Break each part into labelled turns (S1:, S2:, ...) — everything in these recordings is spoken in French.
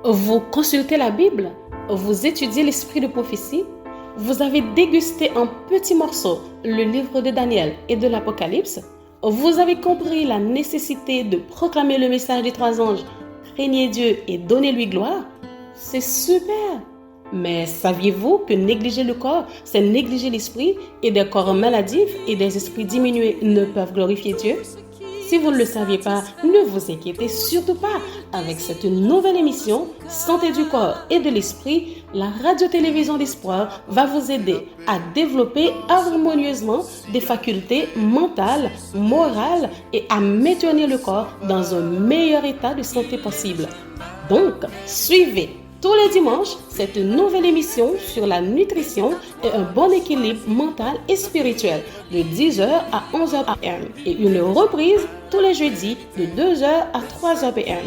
S1: Vous consultez la Bible, vous étudiez l'esprit de prophétie, vous avez dégusté en petits morceaux le livre de Daniel et de l'Apocalypse, vous avez compris la nécessité de proclamer le message des 3 anges, craignez Dieu et donnez-lui gloire. C'est super! Mais saviez-vous que négliger le corps, c'est négliger l'esprit, et des corps maladifs et des esprits diminués ne peuvent glorifier Dieu? Si vous ne le saviez pas, ne vous inquiétez surtout pas. Avec cette nouvelle émission, Santé du corps et de l'esprit, la radio-télévision d'espoir va vous aider à développer harmonieusement des facultés mentales, morales et à maintenir le corps dans un meilleur état de santé possible. Donc, suivez tous les dimanches cette nouvelle émission sur la nutrition et un bon équilibre mental et spirituel de 10h à 11h p.m. et une reprise tous les jeudis de 2h à 3h p.m.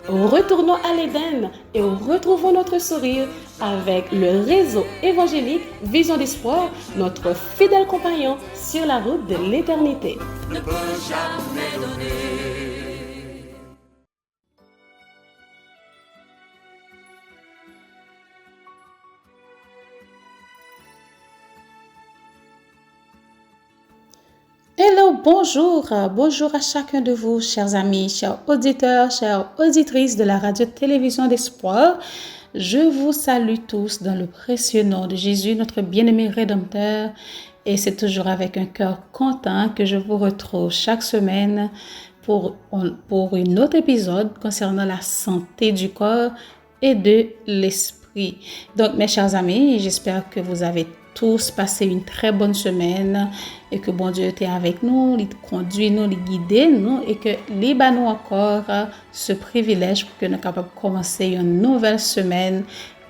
S1: Retournons à l'Éden et retrouvons notre sourire avec le réseau évangélique Vision d'Espoir, notre fidèle compagnon sur la route de l'éternité.
S2: Ne peut jamais donner.
S1: Hello, bonjour à chacun de vous, chers amis, chers auditeurs, chères auditrices de la radio-télévision d'Espoir. Je vous salue tous dans le précieux nom de Jésus, notre bien-aimé Rédempteur. Et c'est toujours avec un cœur content que je vous retrouve chaque semaine pour un autre épisode concernant la santé du corps et de l'esprit. Donc, mes chers amis, j'espère que vous avez tous passé une très bonne semaine et que bon Dieu était avec nous, il conduit nous, il guide nous et que il bat nous encore ce privilège pour que nous soyons capables de commencer une nouvelle semaine.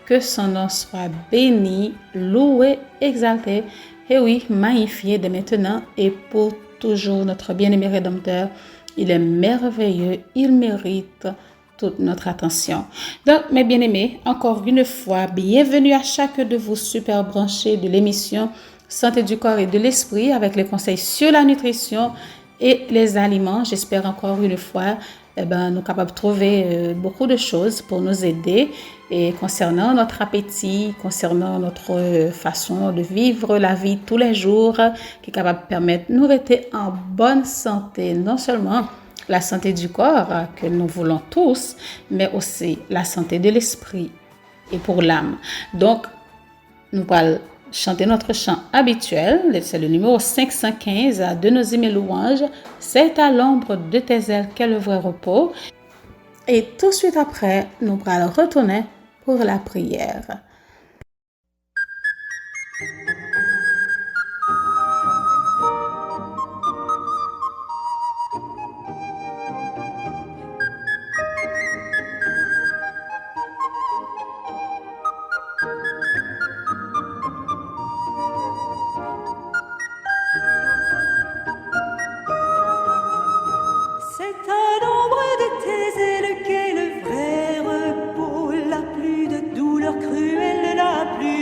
S1: Que son nom soit béni, loué, exalté et oui, magnifié de maintenant et pour toujours. Notre bien-aimé Rédempteur, il est merveilleux, il mérite toute notre attention. Donc, mes bien-aimés, encore une fois, bienvenue à chacun de vous super branchés de l'émission Santé du corps et de l'esprit avec les conseils sur la nutrition et les aliments. J'espère encore une fois, nous sommes capables de trouver beaucoup de choses pour nous aider et concernant notre appétit, concernant notre façon de vivre la vie tous les jours, qui est capable de permettre de nous rester en bonne santé, non seulement la santé du corps que nous voulons tous, mais aussi la santé de l'esprit et pour l'âme. Donc, nous allons chanter notre chant habituel, c'est le numéro 515 de nos hymnes louanges. C'est à l'ombre de tes ailes qu'est le vrai repos. Et tout de suite après, nous allons retourner pour la prière.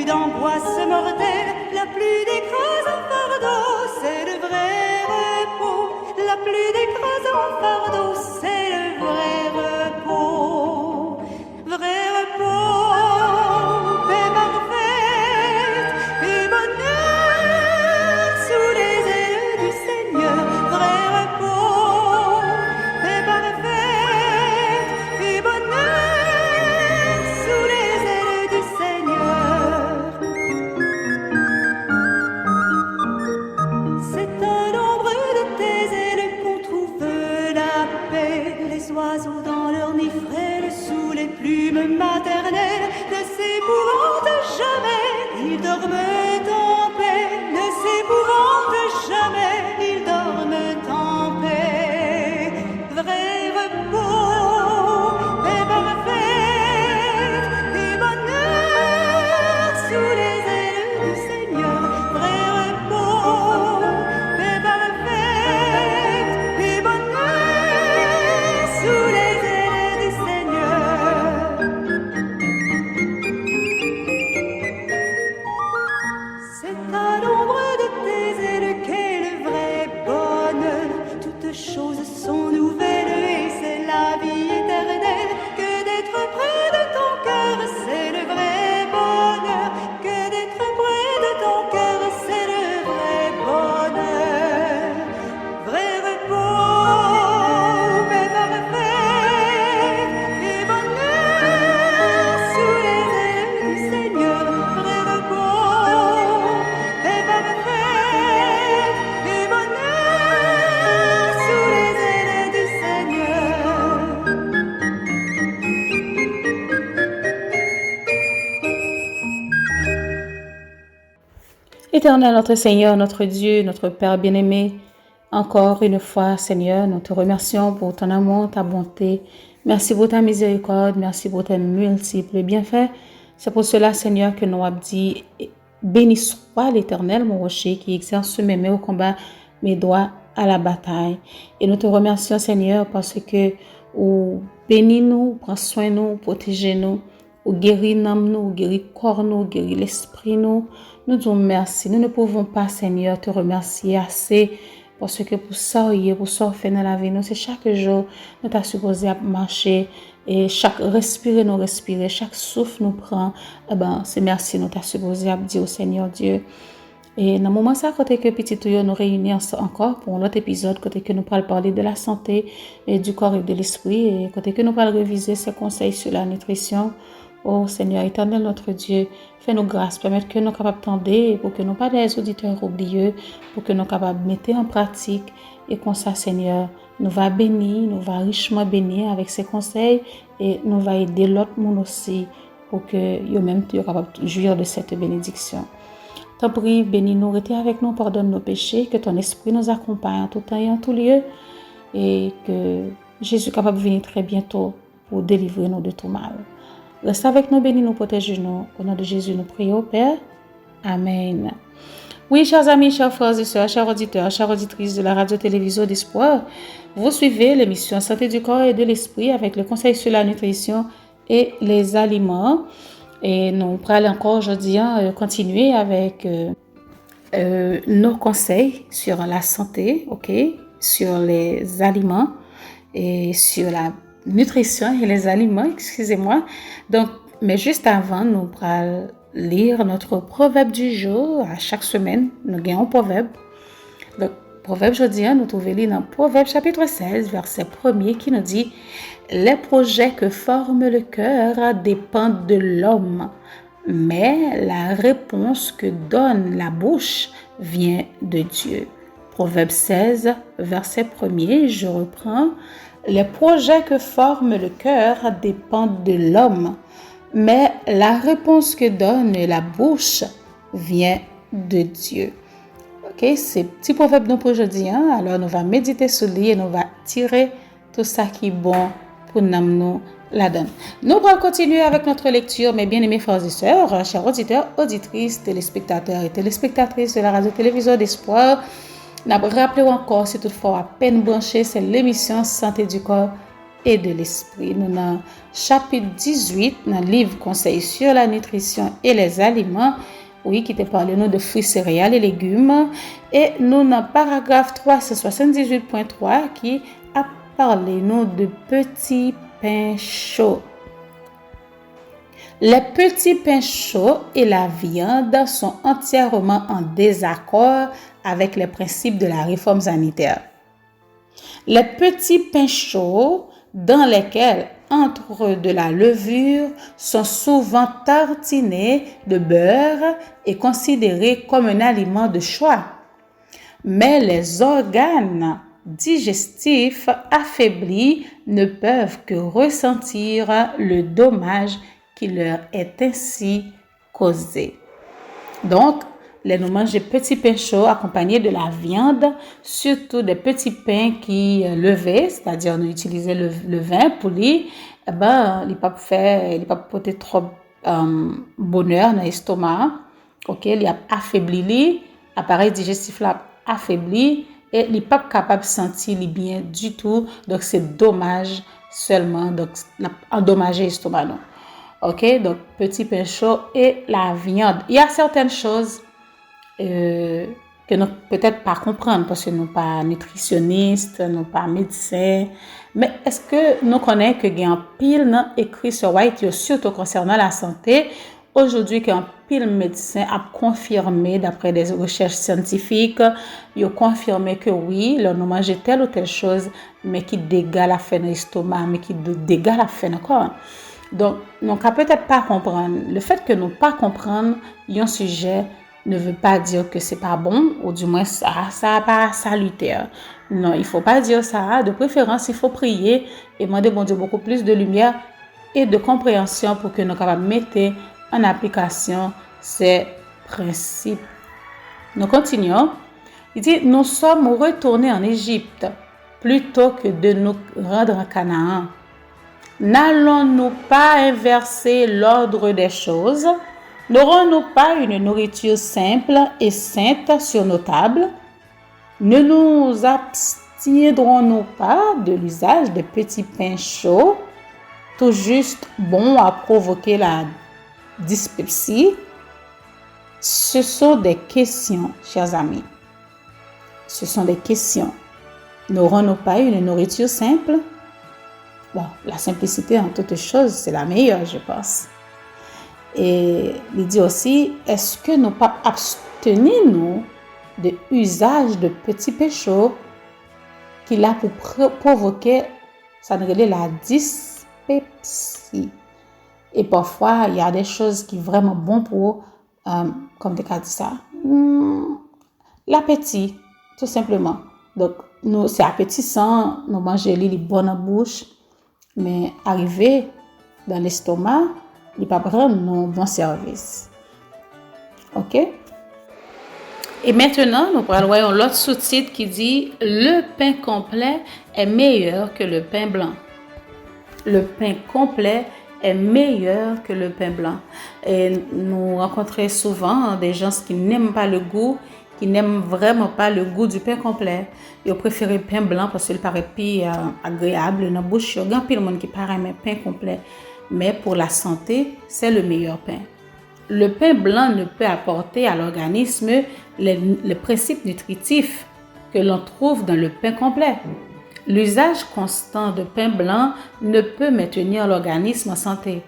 S3: D'angoisse mortelle, la pluie d'écrasant fardeau, c'est le vrai repos. La pluie d'écrasant fardeau, c'est le vrai repos. Vrai repos, paix parfaite et bonheur sous les ailes du Seigneur. Vrai repos, paix parfaite et bonheur sous les ailes du Seigneur. Oiseaux dans leur nid frêle, sous les plumes maternelles, ne s'épouvantent jamais, ils dorment en paix, ne s'épouvantent jamais, ils dorment en paix. Vrai repos, paix parfaite et bonheur sous les ailes du Seigneur. Vrai repos, paix parfaite et bonheur sous les ailes du Seigneur.
S1: Éternel, notre Seigneur, notre Dieu, notre Père bien-aimé, encore une fois, Seigneur, nous te remercions pour ton amour, ta bonté. Merci pour ta miséricorde, merci pour tes multiples bienfaits. C'est pour cela, Seigneur, que nous avons dit, béni soit l'Éternel, mon rocher, qui exerce mes mains au combat, mes doigts à la bataille. Et nous te remercions, Seigneur, parce que ou bénis nous, prends soin nous, protégez nous, ou guéris l'âme nous, ou guéris corps nous, guéris l'esprit nous. Nous disons merci. Nous ne pouvons pas, Seigneur, te remercier assez parce que pour ça, pour ça, fait dans la vie, nous, c'est chaque jour, nous t'as supposé à marcher et chaque respirer, nous respirer, chaque souffle nous prend. Eh ben, c'est merci, nous t'as supposé à dire au Seigneur Dieu. Et dans le moment ça, côté que petit tuyau nous réunit encore pour l'autre épisode, côté que nous parlons parler de la santé et du corps et de l'esprit, et côté que nous parlons réviser ces conseils sur la nutrition. Oh Seigneur éternel notre Dieu, fais-nous grâce, permettre que nous capables d'entendre pour que nous pas des auditeurs oublieux, pour que nous capables de mettre en pratique et comme ça Seigneur, nous va bénir, nous va richement bénir avec ces conseils et nous va aider l'autre monde aussi pour que eux-mêmes soient capables de jouir de cette bénédiction. T'en prie, bénis-nous, restez avec nous, pardonne nos péchés, que ton esprit nous accompagne en tout temps et en tout lieu et que Jésus est capable de venir très bientôt pour délivrer nous de tout mal. Reste avec nous, bénis-nous, protège-nous. Au nom de Jésus, nous prions, Père. Amen. Oui, chers amis, chers frères et sœurs, chers auditeurs, chères auditrices de la radio-télévision d'Espoir, vous suivez l'émission Santé du corps et de l'esprit avec le conseil sur la nutrition et les aliments. Et nous allons encore aujourd'hui continuer avec nos conseils sur la santé, sur les aliments et sur la nutrition et les aliments, excusez-moi. Donc, mais juste avant, nous allons lire notre proverbe du jour. À chaque semaine, nous gagnons un proverbe. Donc, proverbe aujourd'hui, nous trouvons dans Proverbe chapitre 16, verset 1er qui nous dit « Les projets que forme le cœur dépendent de l'homme, mais la réponse que donne la bouche vient de Dieu. » Proverbe 16, verset 1er, je reprends. Les projets que forme le cœur dépendent de l'homme, mais la réponse que donne la bouche vient de Dieu. Ok, c'est petit proverbe pour aujourd'hui. Alors, nous allons méditer sur lui et nous allons tirer tout ça qui est bon pour nous la donne. Nous allons continuer avec notre lecture, mes bien-aimés frères et sœurs, chers auditeurs, auditrices, téléspectateurs et téléspectatrices de la radio-télévision d'Espoir. Rappelez-vous encore, si toutefois à peine branché, c'est l'émission Santé du corps et de l'esprit. Nous dans chapitre 18, dans le livre Conseils sur la nutrition et les aliments, oui, qui te parle nous de fruits, céréales et légumes. Et nous dans paragraphe 378.3 qui a parlé nous de petits pains chauds. Les petits pains chauds et la viande sont entièrement en désaccord avec les principes de la réforme sanitaire. Les petits pains chauds dans lesquels entre de la levure sont souvent tartinés de beurre et considérés comme un aliment de choix. Mais les organes digestifs affaiblis ne peuvent que ressentir le dommage qui leur est ainsi causé. Donc, nous mangeons des petits pains chauds accompagnés de la viande, surtout des petits pains qui levés, c'est-à-dire nous utilisons le vin pour lui, il pas porter trop bonheur dans l'estomac, il a affaibli l'appareil digestif là affaibli et il n'est pas capable de sentir bien du tout, donc c'est dommage seulement, donc endommager l'estomac. Ok, donc petit pain chaud et la viande. Il y a certaines choses que nous peut-être pas comprendre parce que nous pas nutritionnistes, nous pas médecins. Mais est-ce que nous connaissons que il y a un pile écrit sur White, surtout concernant la santé, aujourd'hui qu'un pile médecin a confirmé d'après des recherches scientifiques, il a confirmé que oui, nous mangeons telle ou telle chose, mais qui dégage la faim dans l'estomac, mais qui dégage la faim encore. Donc, nous ne peut-être pas comprendre. Le fait que nous pas comprendre un sujet ne veut pas dire que c'est pas bon, ou du moins ça pas salutaire. Non, il faut pas dire ça. De préférence, il faut prier et demander bon Dieu beaucoup plus de lumière et de compréhension pour que nous capables mettre en application ces principes. Nous continuons. Il dit, nous sommes retournés en Égypte plutôt que de nous rendre en Canaan. N'allons-nous pas inverser l'ordre des choses? N'aurons-nous pas une nourriture simple et sainte sur nos tables? Ne nous abstiendrons-nous pas de l'usage des petits pains chauds, tout juste bons à provoquer la dyspepsie? Ce sont des questions, chers amis. Ce sont des questions. N'aurons-nous pas une nourriture simple? Bon, la simplicité en toutes choses, c'est la meilleure, je pense. Et il dit aussi, est-ce que nous pas abstenir-nous de usage de petits péchés qui a pour provoquer, ça nous relève la dyspepsie. Et parfois, il y a des choses qui sont vraiment bonnes pour, comme tu as dit ça, l'appétit, tout simplement. Donc, nous, c'est appétissant, nous mangeons les bonnes en bouche, mais arrivé dans l'estomac, il ne peut pas prendre nos bons services. OK? Et maintenant, nous parlons l'autre sous-titre qui dit « Le pain complet est meilleur que le pain blanc ». Le pain complet est meilleur que le pain blanc. Et nous rencontrons souvent des gens qui n'aiment pas le goût, qui n'aiment vraiment pas le goût du pain complet. Ils préfèrent le pain blanc parce qu'il paraît plus agréable dans la bouche. Il y a plein de monde qui paraît un pain complet. Mais pour la santé, c'est le meilleur pain. Le pain blanc ne peut apporter à l'organisme les principes nutritifs que l'on trouve dans le pain complet. L'usage constant de pain blanc ne peut maintenir l'organisme en santé.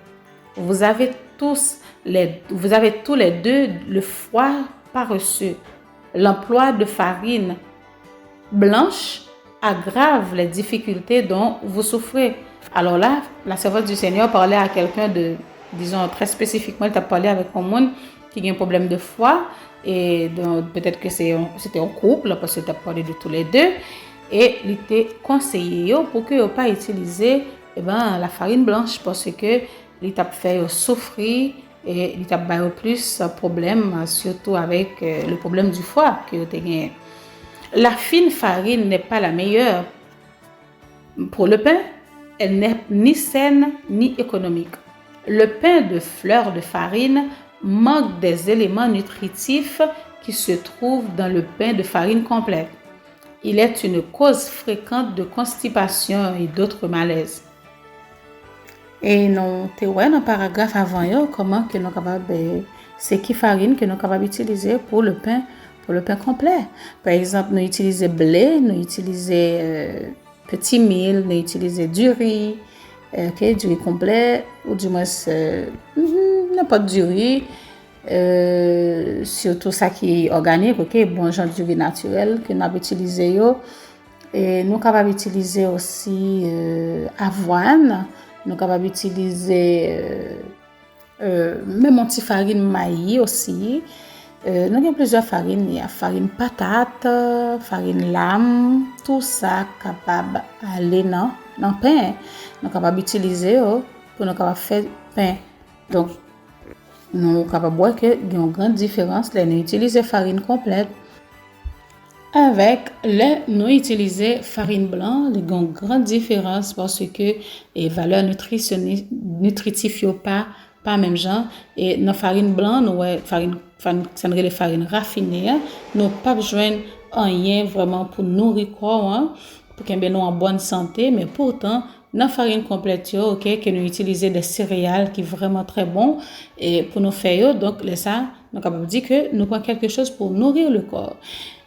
S1: Vous avez tous les deux le foie paresseux. L'emploi de farine blanche aggrave les difficultés dont vous souffrez. Alors là, la servante du Seigneur parlait à quelqu'un de, disons très spécifiquement, il t'a parlé avec un monde qui a un problème de foie et donc peut-être que c'était un couple parce qu'il t'a parlé de tous les deux et il était conseillé pour que ne pas utiliser la farine blanche parce que il t'a fait souffrir et il t'a eu plus problème surtout avec le problème du foie que tu as gagné. La fine farine n'est pas la meilleure pour le pain. Elle n'est ni saine ni économique. Le pain de fleur de farine manque des éléments nutritifs qui se trouvent dans le pain de farine complète. Il est une cause fréquente de constipation et d'autres malaises. Et nous avons dans le paragraphe avant comment que nous capable c'est qui farine que nous capable utiliser pour le pain complet. Par exemple, nous utilisons blé, nous utilisons petit mil, nous utilisons du riz, du riz complet, ou du moins n'importe du riz, surtout ça qui est organique, bon genre du riz naturel que nous avons utilisé. Et nous avons utilisé aussi avoine, nous avons utilisé même un petit farine maïs aussi. Nous avons plusieurs farines, il y a farine patate, farine lame, tout ça capable aller dans le pain. Nous sommes capables d'utiliser pour nous faire pain. Donc, nous sommes capables de voir qu'il y a une grande différence. Nous utilisons farine complète. Avec nous utilisons farine blanche, il y a une grande différence parce que les valeurs nutritives ne sont pas même genre. Et dans la farine blanche, nous avons les farines raffinées. Nous n'avons pas besoin de rien vraiment pour nourrir le corps, pour qu'on ait en bonne santé. Mais pourtant, dans la farine complète, que nous utilisons des céréales qui sont vraiment très bons et pour nous faire, donc ça, nous sommes capables de dire que nous prenons quelque chose pour nourrir le corps.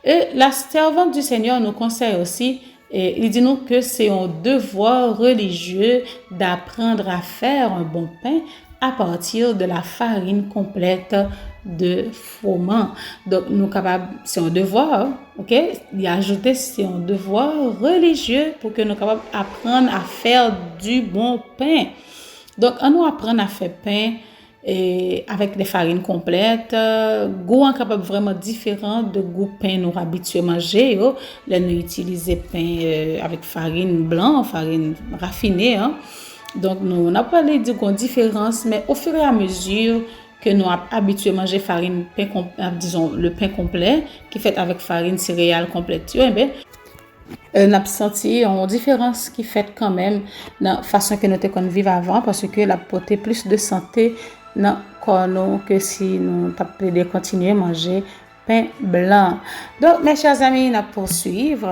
S1: Et la servante du Seigneur nous conseille aussi, et il dit nous que c'est un devoir religieux d'apprendre à faire un bon pain à partir de la farine complète de froment. Donc, nous capables, c'est un devoir, Il a ajouté, c'est un devoir religieux pour que nous capables apprendre à faire du bon pain. Donc, on nous apprend à faire pain et avec des farines complètes, goût capable vraiment différent de goût pain nous habitués à manger. Là, nous utilisons pain avec farine blanche, farine raffinée. Donc, nous n'avons pas parlé de différence, mais au fur et à mesure que nous avons habitué à manger farine, disons le pain complet, qui est fait avec farine céréales complète, eh bien, nous avons senti une différence qui fait quand même dans la façon que nous vivons avant, parce que la porté plus de santé dans nous que si nous avons continué à manger pain blanc. Donc, mes chers amis, nous poursuivre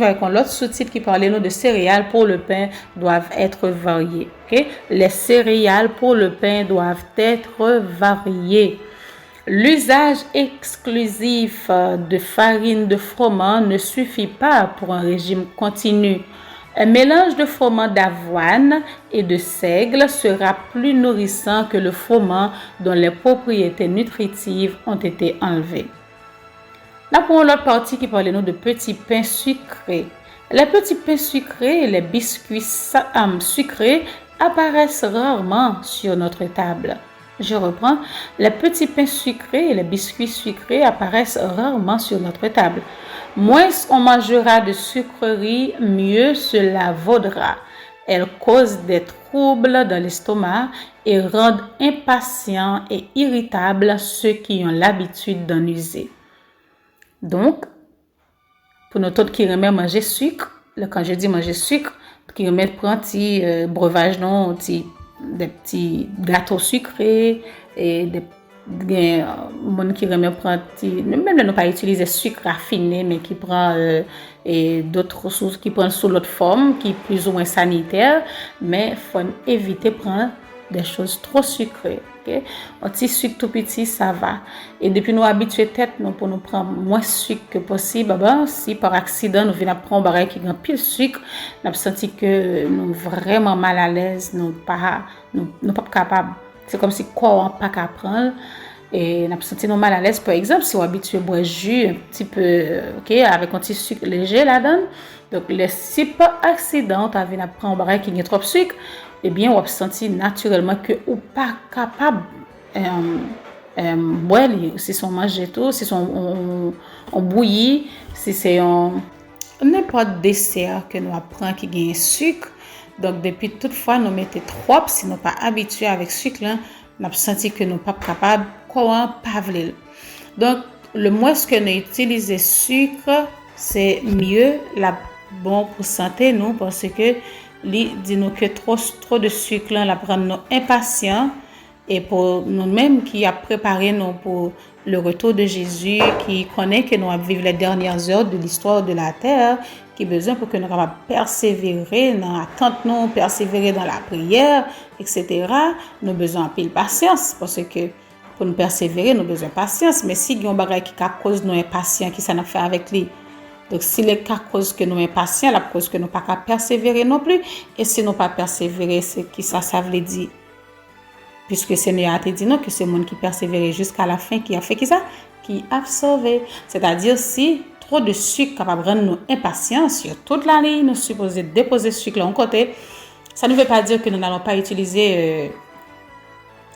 S1: avec un autre sous-titre qui parlait de céréales pour le pain doivent être variées. Okay? Les céréales pour le pain doivent être variées. L'usage exclusif de farine de froment ne suffit pas pour un régime continu. Un mélange de froment d'avoine et de seigle sera plus nourrissant que le froment dont les propriétés nutritives ont été enlevées. Là, pour l'autre partie qui parlait de petits pains sucrés. Les petits pains sucrés et les biscuits sucrés apparaissent rarement sur notre table. Je reprends, les petits pains sucrés et les biscuits sucrés apparaissent rarement sur notre table. Moins on mangera de sucreries, mieux cela vaudra. Elles causent des troubles dans l'estomac et rendent impatients et irritables ceux qui ont l'habitude d'en user. Donc, pour nous autres qui aiment manger sucre, quand je dis manger sucre, qui aiment prendre petit breuvage, non, des petits gâteaux sucrés et des gens qui aiment prendre même ne pas utiliser sucre raffiné mais qui prend et d'autres ressources qui prennent sous l'autre forme qui est plus ou moins sanitaire, mais faut éviter de prendre des choses trop sucrées. Okay? Un petit sucre tout petit, ça va. Et depuis nous habituer tête nous pour nous prendre moins de sucre que possible, si par accident nous venons prendre un bagage qui a pile de sucre, nous avons senti que nous vraiment mal à l'aise, nous pas capables. C'est comme si quoi on pas capable prendre. Et nous avons senti nous mal à l'aise, par exemple, si on est habitué à boire jus un petit peu, avec un petit sucre léger là-dedans. Donc, si par accident, tu as vu prendre un bagage qui a trop de sucre, eh bien, on va sentir naturellement que ou pas capable boire si on mange tout, si on bouillit, si c'est n'importe dessert que nous apprenons qui gagne sucre. Donc, depuis toutefois, nous mettons trop, si nous pas habitués avec sucre, là, nous avons senti que nous pas capables, comment pas vouloir. Donc, le moins que nous utilisons sucre, c'est mieux, bon pour santé, nous, parce que dis-nous que trop de sucre là prend nous impatients et pour nous-mêmes qui a préparé nous pour le retour de Jésus, qui connaît que nous allons vivre les dernières heures de l'histoire de la terre, qui a besoin pour que nous capables persévérer dans l'attente, nous persévérer dans la prière, etc. Nous avons besoin de patience parce que pour nous persévérer, nous avons besoin de patience. Mais si il y a un bagage qui cause nous impatients, qui ça n'a fait avec lui. Donc, si les cas cause que nous sommes impatients, la cause que nous ne pouvons pas persévérer non plus. Et si nous ne pouvons pas persévérer, c'est qui ça veut dire? Puisque le Seigneur a dit non, que c'est le monde qui persévère jusqu'à la fin qui a fait qui ça? Qui a sauvé. C'est-à-dire, si trop de sucre capable de rendre nous impatients sur toute l'année, nous supposons déposer ce sucre là en côté, ça ne veut pas dire que nous n'allons pas utiliser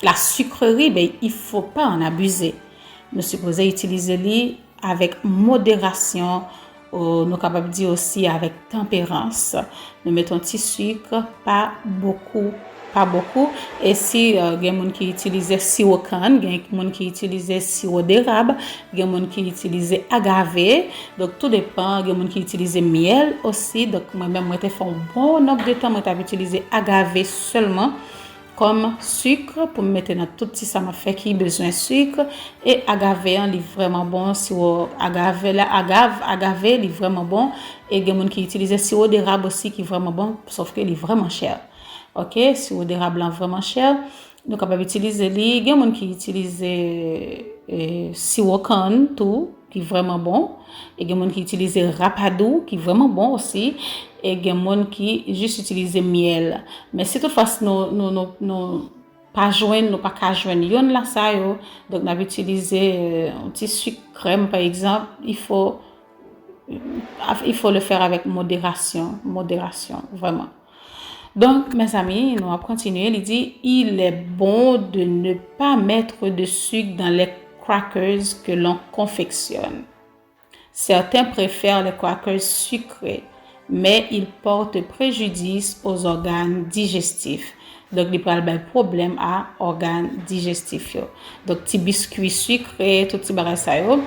S1: la sucrerie, mais il ne faut pas en abuser. Nous supposons utiliser les avec modération. Nous sommes capables de dire aussi avec tempérance. Nous mettons petit sucre, pas beaucoup. Et si il y a des gens qui utilisent sirop canne, il y a des gens qui utilisent sirop d'érable, il y a des gens qui utilisent agave. Donc tout dépend. Il y a des gens qui utilisent miel aussi. Donc moi-même, j'ai fait un bon nombre de temps, j'ai utilisé agave seulement comme sucre pour me mettre dans tout petit ça m'a fait qui besoin de sucre et agave est vraiment bon sirop agave est vraiment bon et il y a des gens qui utilisent sirop d'érable aussi qui est vraiment bon sauf que il est vraiment cher. OK, sirop d'érable est vraiment cher. Donc on peut utiliser il y a des gens qui utilisent sirop canne tout qui est vraiment bon et il y a des gens qui utilisent rapadou qui est vraiment bon aussi. Et il y a des gens qui juste utilisent miel. Mais si toutefois nous pas joindre, nous pas qu'à joindre yon là ça yo, donc nous utiliser un petit sucre crème par exemple, il faut le faire avec modération vraiment. Donc mes amis, nous allons continuer. Il dit il est bon de ne pas mettre de sucre dans les crackers que l'on confectionne. Certains préfèrent les crackers sucrés, mais ils portent préjudice aux organes digestifs. Donc, il prend un problème à organes digestifs. Donc, petit biscuit sucré, tout petit bagage ça yo,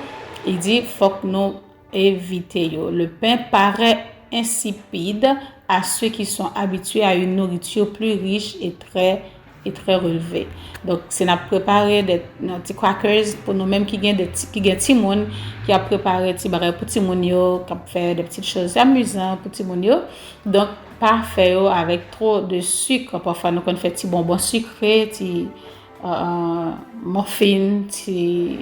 S1: il dit faut que nous éviter yo. Le pain paraît insipide à ceux qui sont habitués à une nourriture plus riche et très relevée. Donc, c'est n'a préparé des petits crackers pour nous-mêmes qui gagnent petits moun qui a préparé des barres pour petits moun yo, qui a fait des petites choses amusantes pour petits moun yo. Donc, pas faire avec trop de sucre. Parfois, nous on fait petits bonbons sucrés, petits muffins, petits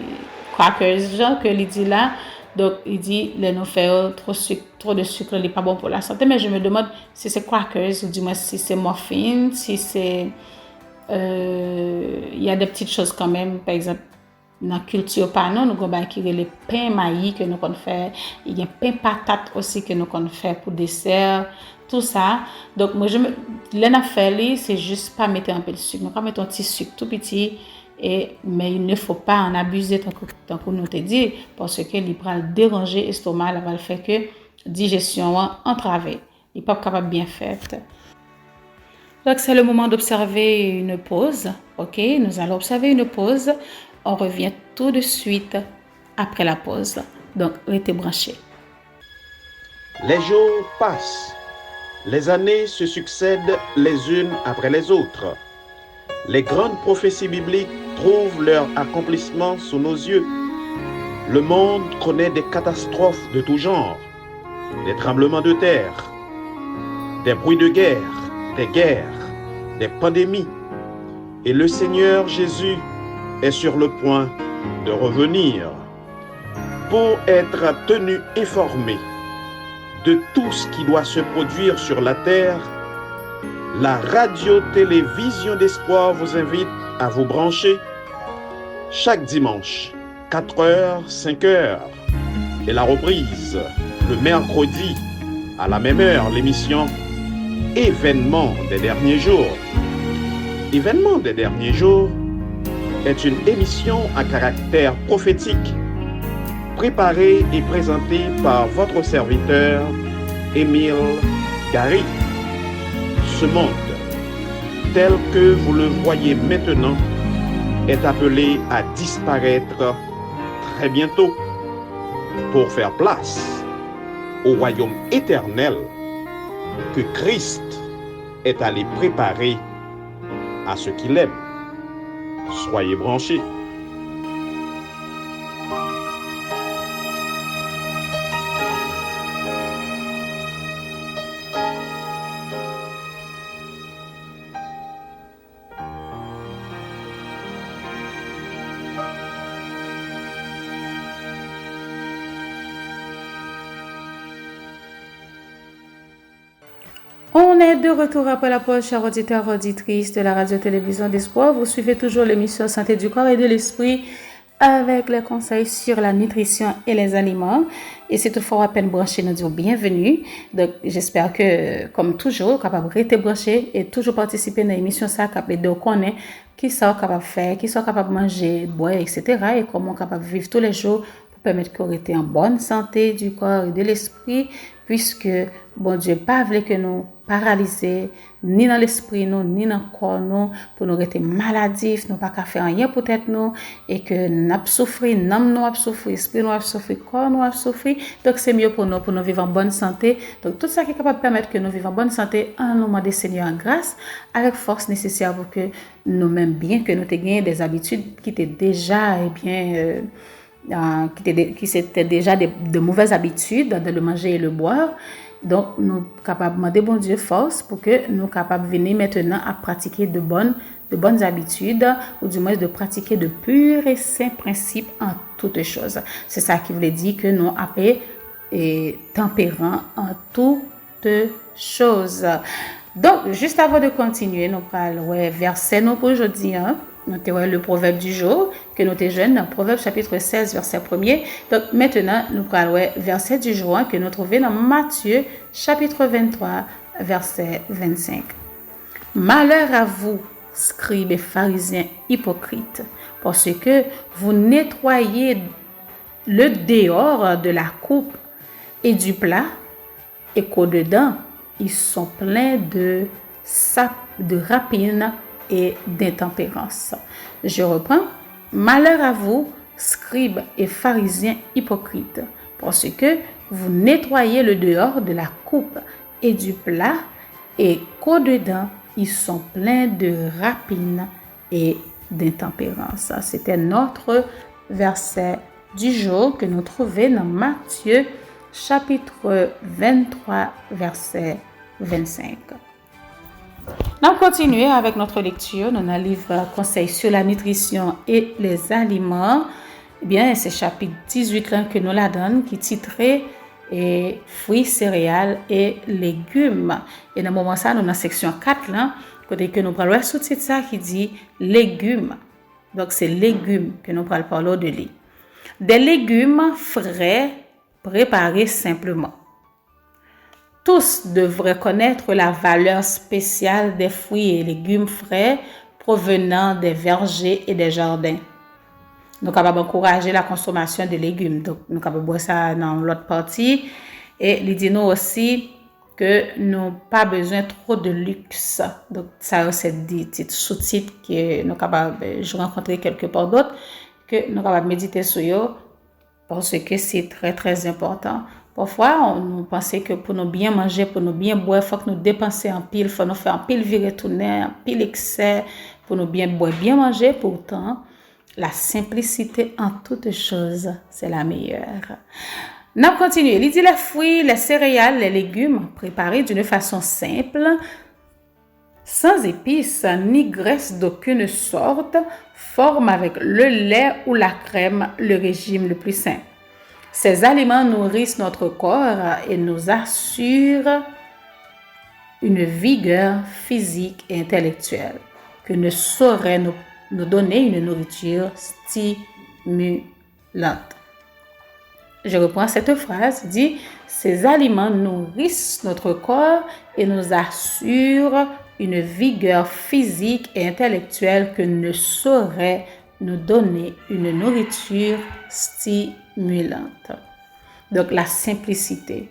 S1: crackers, genre que il dit là. Donc, il dit, les nous faire trop de sucre, n'est pas bon pour la santé. Mais je me demande si c'est crackers, ou du moins si c'est muffins, si c'est... Il y a des petites choses quand même, par exemple, dans la culture panon, nous avons les pains maïs que nous fait, il y a pain patate aussi que nous fait pour dessert, tout ça. Donc, moi, c'est juste pas mettre un peu de sucre. Nous pas mettre un petit sucre tout petit, mais il ne faut pas en abuser tant que nous te dit, parce que il va déranger l'estomac, il va faire que digestion entravée. Il n'est pas capable de bien faire. Donc, c'est le moment d'observer une pause. OK, nous allons observer une pause. On revient tout de suite après la pause. Donc, restez branchés.
S4: Les jours passent. Les années se succèdent les unes après les autres. Les grandes prophéties bibliques trouvent leur accomplissement sous nos yeux. Le monde connaît des catastrophes de tout genre. Des tremblements de terre, des bruits de guerre, des guerres, des pandémies. Et le Seigneur Jésus est sur le point de revenir pour être tenu informé de tout ce qui doit se produire sur la terre. La radio-télévision d'espoir vous invite à vous brancher chaque dimanche, 4h, 5h, et la reprise le mercredi à la même heure, l'émission Événements des derniers jours. Événements des derniers jours est une émission à caractère prophétique, préparée et présentée par votre serviteur Émile Gary. Ce monde, tel que vous le voyez maintenant, est appelé à disparaître très bientôt pour faire place au royaume éternel que Christ est allé préparer à ceux qui l'aiment. Soyez branchés.
S1: On est de retour après la pause, chers auditeurs, auditrices de la radio-télévision d'Espoir. Vous suivez toujours l'émission Santé du corps et de l'esprit avec les conseils sur la nutrition et les aliments. Et c'est toutefois à peine branché, nous disons bienvenue. Donc, j'espère que, comme toujours, capable de rester branché et toujours participer à l'émission ça, capable de connaître qui sont capables de faire, qui sont capables de manger, boire, etc. Et comment capable de vivre tous les jours pour permettre qu'on reste en bonne santé du corps et de l'esprit, puisque bon Dieu pas voulu que nous paralysés ni dans l'esprit nous ni dans le corps nous pour nous rester maladifs, nous pas qu'à faire rien pour tête nous et que nous souffrir, nous a souffrir, esprit nous a souffrir, corps nous a souffrir. Donc c'est mieux pour nous vivre en bonne santé. Donc tout ça qui est capable de permettre que nous vivions en bonne santé, en nous demandant Seigneur en grâce avec force nécessaire pour que nous-mêmes bien que nous ayons des habitudes qui étaient déjà qui c'était déjà de mauvaises habitudes de le manger et le boire. Donc, nous sommes capables de demander bon Dieu force pour que nous soyons capables de venir maintenant à pratiquer de bonnes habitudes, ou du moins de pratiquer de purs et saints principes en toutes choses. C'est ça qui voulait dire que nous sommes tempérants en toutes choses. Donc, juste avant de continuer, nous parlons verset nous pour aujourd'hui. Nous avons le proverbe du jour que nous sommes jeunes, Proverbe chapitre 16, verset 1er. Donc maintenant, nous parlons verset du jour que nous trouvons dans Matthieu chapitre 23, verset 25. Malheur à vous, scribes et pharisiens hypocrites, parce que vous nettoyez le dehors de la coupe et du plat, et qu'au-dedans, ils sont pleins de de rapine et d'intempérance. Je reprends. Malheur à vous, scribes et pharisiens hypocrites, parce que vous nettoyez le dehors de la coupe et du plat, et qu'au-dedans, ils sont pleins de rapine et d'intempérance. Ça, c'était notre verset du jour que nous trouvons dans Matthieu, chapitre 23, verset 25. Nous continuons avec notre lecture dans le livre Conseil sur la nutrition et les aliments. Eh bien, c'est chapitre 18 là, que nous la donne, qui est titré fruits, céréales et légumes. Et dans le moment ça, nous dans la section 4 là, côté que nous parlons sous-titre ça qui dit légumes. Donc c'est légumes que nous parlons de lui. Des légumes frais préparés simplement. Tous devraient connaître la valeur spéciale des fruits et légumes frais provenant des vergers et des jardins. Nous sommes capables d'encourager la consommation de légumes. Donc, nous sommes capables de voir ça dans l'autre partie. Et il dit nous aussi que nous n'avons pas besoin trop de luxe. Donc, ça, c'est des petits sous-titres que nous sommes capables, je rencontrer quelque part d'autre, que nous sommes capables de méditer sur eux parce que c'est très, très important. Parfois, on pense que pour nous bien manger, pour nous bien boire, il faut que nous dépensions en pile, il faut nous faire en pile virer tourner, en pile excès pour nous bien boire, bien manger. Pourtant, la simplicité en toutes choses, c'est la meilleure. Nous continuons. Il dit les fruits, les céréales, les légumes préparés d'une façon simple, sans épices ni graisse d'aucune sorte, forment avec le lait ou la crème le régime le plus sain. Ces aliments nourrissent notre corps et nous assurent une vigueur physique et intellectuelle que ne saurait nous donner une nourriture stimulante. Je reprends cette phrase, dit « Ces aliments nourrissent notre corps et nous assurent une vigueur physique et intellectuelle que ne saurait nous donner une nourriture stimulante. » Donc, la simplicité.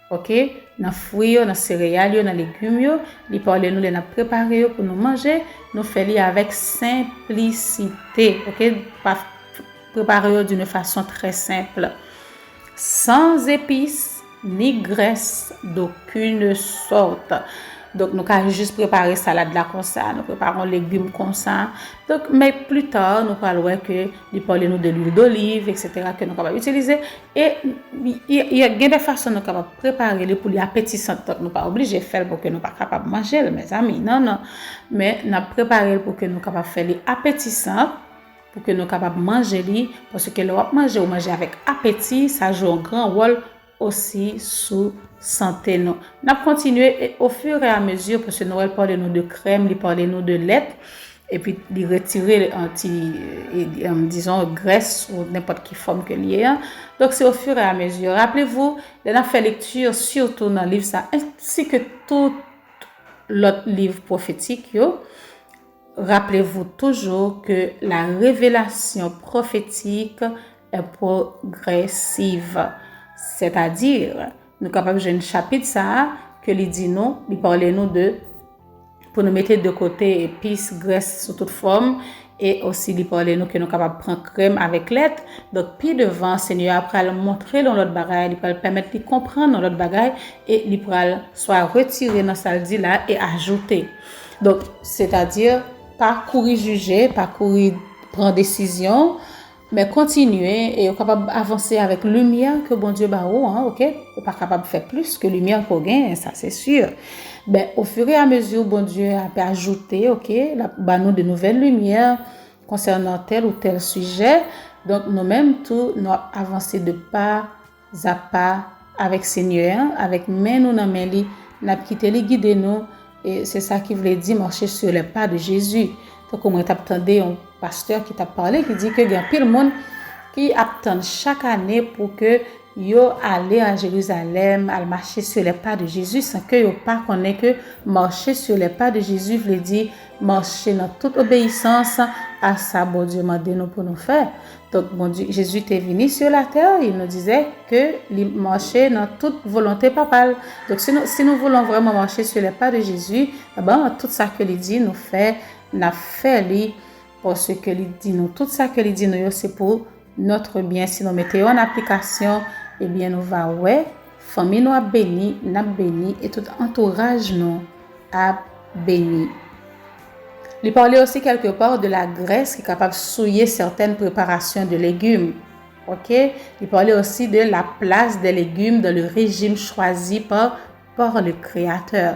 S1: OK? Dans les fruits, dans les céréales, dans les légumes, les parler nous les préparer pour nous manger, nous faisons avec simplicité. OK? Préparer d'une façon très simple. Sans épices ni graisse d'aucune sorte. Donc, nous allons juste préparer salade là comme ça, nous préparons légumes comme ça. Donc, mais plus tard, nous parlons que nous parlons de l'huile d'olive, etc., que nous sommes capables d'utiliser. Et il y a des façons de préparer les poules appétissantes. Donc, nous ne sommes pas obligés de faire pour que nous ne soyons pas capables de manger, mes amis. Non. Mais nous avons préparé pour que nous soyons capables de faire les appétissants, pour que nous soyons capables de manger, parce que le manger ou manger avec appétit, ça joue un grand rôle aussi sous santé. Nous continuer au fur et à mesure, parce que nous parlons de crème, nous parlons de lait, et puis de retirer disons graisse ou n'importe quelle forme que lié. Donc c'est au fur et à mesure. Rappelez-vous, nous avons fait lecture surtout dans le livre ça, ainsi que tout l'autre livre prophétique. Rappelez-vous toujours que la révélation prophétique est progressive. C'est-à-dire, nous sommes capables de jouer un chapitre ça, que lui dit non, lui parle nous de, pour nous mettre de côté épices, graisse sous toute forme, et aussi lui parle nous que nous sommes capables de prendre crème avec lait. Donc, puis devant, Seigneur, après le montrer dans l'autre bagaille, il peut le permettre de comprendre dans l'autre bagaille, et il peut soit retirer dans sa dit là et ajouter. Donc, c'est-à-dire, pas courir juger, pas courir prendre décision, mais continuer et capable d'avancer avec lumière que bon Dieu ba ou, OK? Ou pas capable de faire plus que lumière qu'on gagne, ça c'est sûr. Ben au fur et à mesure bon Dieu a ajouté, OK, ba nous de nouvelles lumières concernant tel ou tel sujet. Donc nous-mêmes tout nous avancer de pas à pas avec Seigneur, avec main nous dans main li, n'a quitté les guider nous et c'est ça qui voulait dire marcher sur les pas de Jésus. Donc comment t'attendais un pasteur qui t'a parlé qui dit que il y a pile monde qui attend chaque année pour que yo aller à Jérusalem, à marcher sur les pas de Jésus sans que yo pas connaît que marcher sur les pas de Jésus veut dire marcher dans toute obéissance à ça, bon Dieu m'a demandé nous pour nous faire. Donc, bon Dieu, Jésus était venu sur la terre, il nous disait que il marchait dans toute volonté papale. Donc, si nous voulons vraiment marcher sur les pas de Jésus, eh ben, tout ça que il dit, nous fait, n'a fait lui, parce que il dit nous, tout ça que il dit nous, c'est pour notre bien. Si nous mettons en application, eh bien, nous va, ouais, famille nous a béni, et tout entourage nous a béni. Il parlait aussi quelque part de la graisse qui est capable de souiller certaines préparations de légumes. Ok? Il parlait aussi de la place des légumes dans le régime choisi par le Créateur.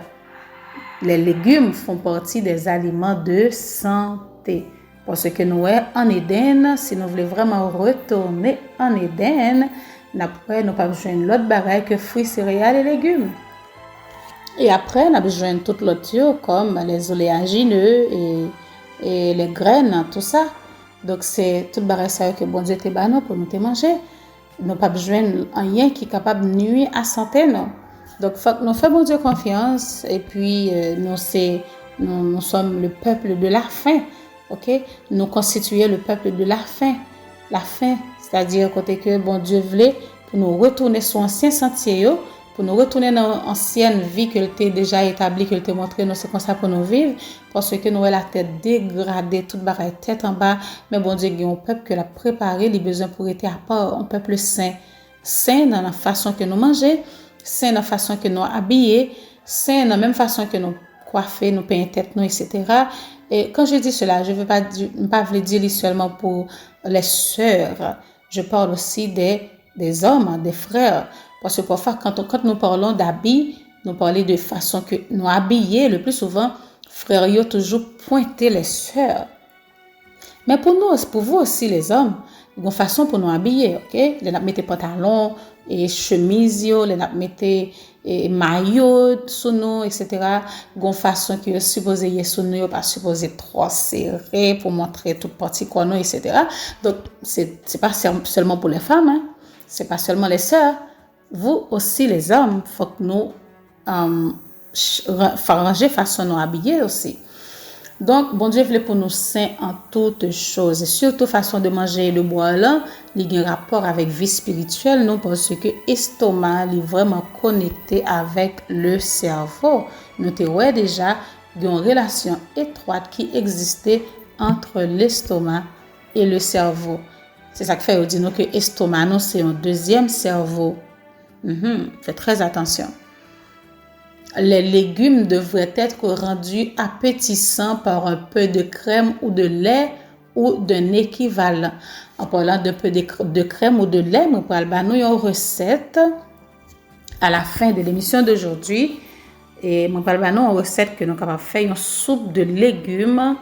S1: Les légumes font partie des aliments de santé. Parce que nous, en Éden, si nous voulons vraiment retourner en Éden, nous n'avons pas besoin de l'autre bagaille que fruits, céréales et légumes. Et après, on a besoin de toute l'autre comme les oléagineux et les graines, tout ça. Donc, c'est tout barré ça que bon Dieu te banne pour nous te manger. Nous n'avons pas besoin de rien qui est capable de nuire à la santé, non. Donc, faut que nous faisons bon Dieu confiance. Et puis, nous sommes le peuple de la faim. Ok? Nous constituons le peuple de la faim. La faim, c'est-à-dire côté que bon Dieu voulait pour nous retourner sur ancien sentier, pour nous retourner dans l'ancienne vie que t'ai déjà établie, que t'ai montré, nous c'est comme ça pour nous vivre, parce que nous avons la tête dégradée, toute bagaille tête en bas, mais bon Dieu, il y a un peuple que l'a préparé, les besoins pour être à part, un peuple saint, saint dans la façon que nous mangeons, saint dans la façon que nous habillons, saint dans la même façon que nous coiffer, nous peindre tête, nous, etc. Et quand je dis cela, je ne veux pas dire seulement pour les sœurs, je parle aussi des hommes, des frères. Parce que parfois, quand nous parlons d'habits, nous parlons de façon que nous habiller, le plus souvent, frères, ils ont toujours pointé les sœurs. Mais pour vous aussi, les hommes, il y a une façon pour nous habiller, ok? Les n'a mettez pantalons et chemises, les n'a mettez maillot sous nous, etc. Il y a une façon qui est supposée y sous nous, pas supposé trop serré pour montrer toute partie quoi nous, etc. Donc, c'est pas seulement pour les femmes, hein? C'est pas seulement les sœurs. Vous aussi, les hommes, faut que nous ranger façon nous habiller aussi. Donc, bon Dieu voulait pour nous saints en toutes choses. Et surtout, façon de manger et de boire là, il y a un rapport avec vie spirituelle, non, parce que l'estomac est vraiment connecté avec le cerveau. Nous avons déjà une relation étroite qui existait entre l'estomac et le cerveau. C'est ça qui fait dire que l'estomac, c'est un deuxième cerveau. Faites très attention. Les légumes devraient être rendus appétissants par un peu de crème ou de lait ou d'un équivalent. En parlant d'un peu de crème ou de lait, nous parlons d'une recette à la fin de l'émission d'aujourd'hui. Et nous parlons d'une recette que nous avons fait une soupe de légumes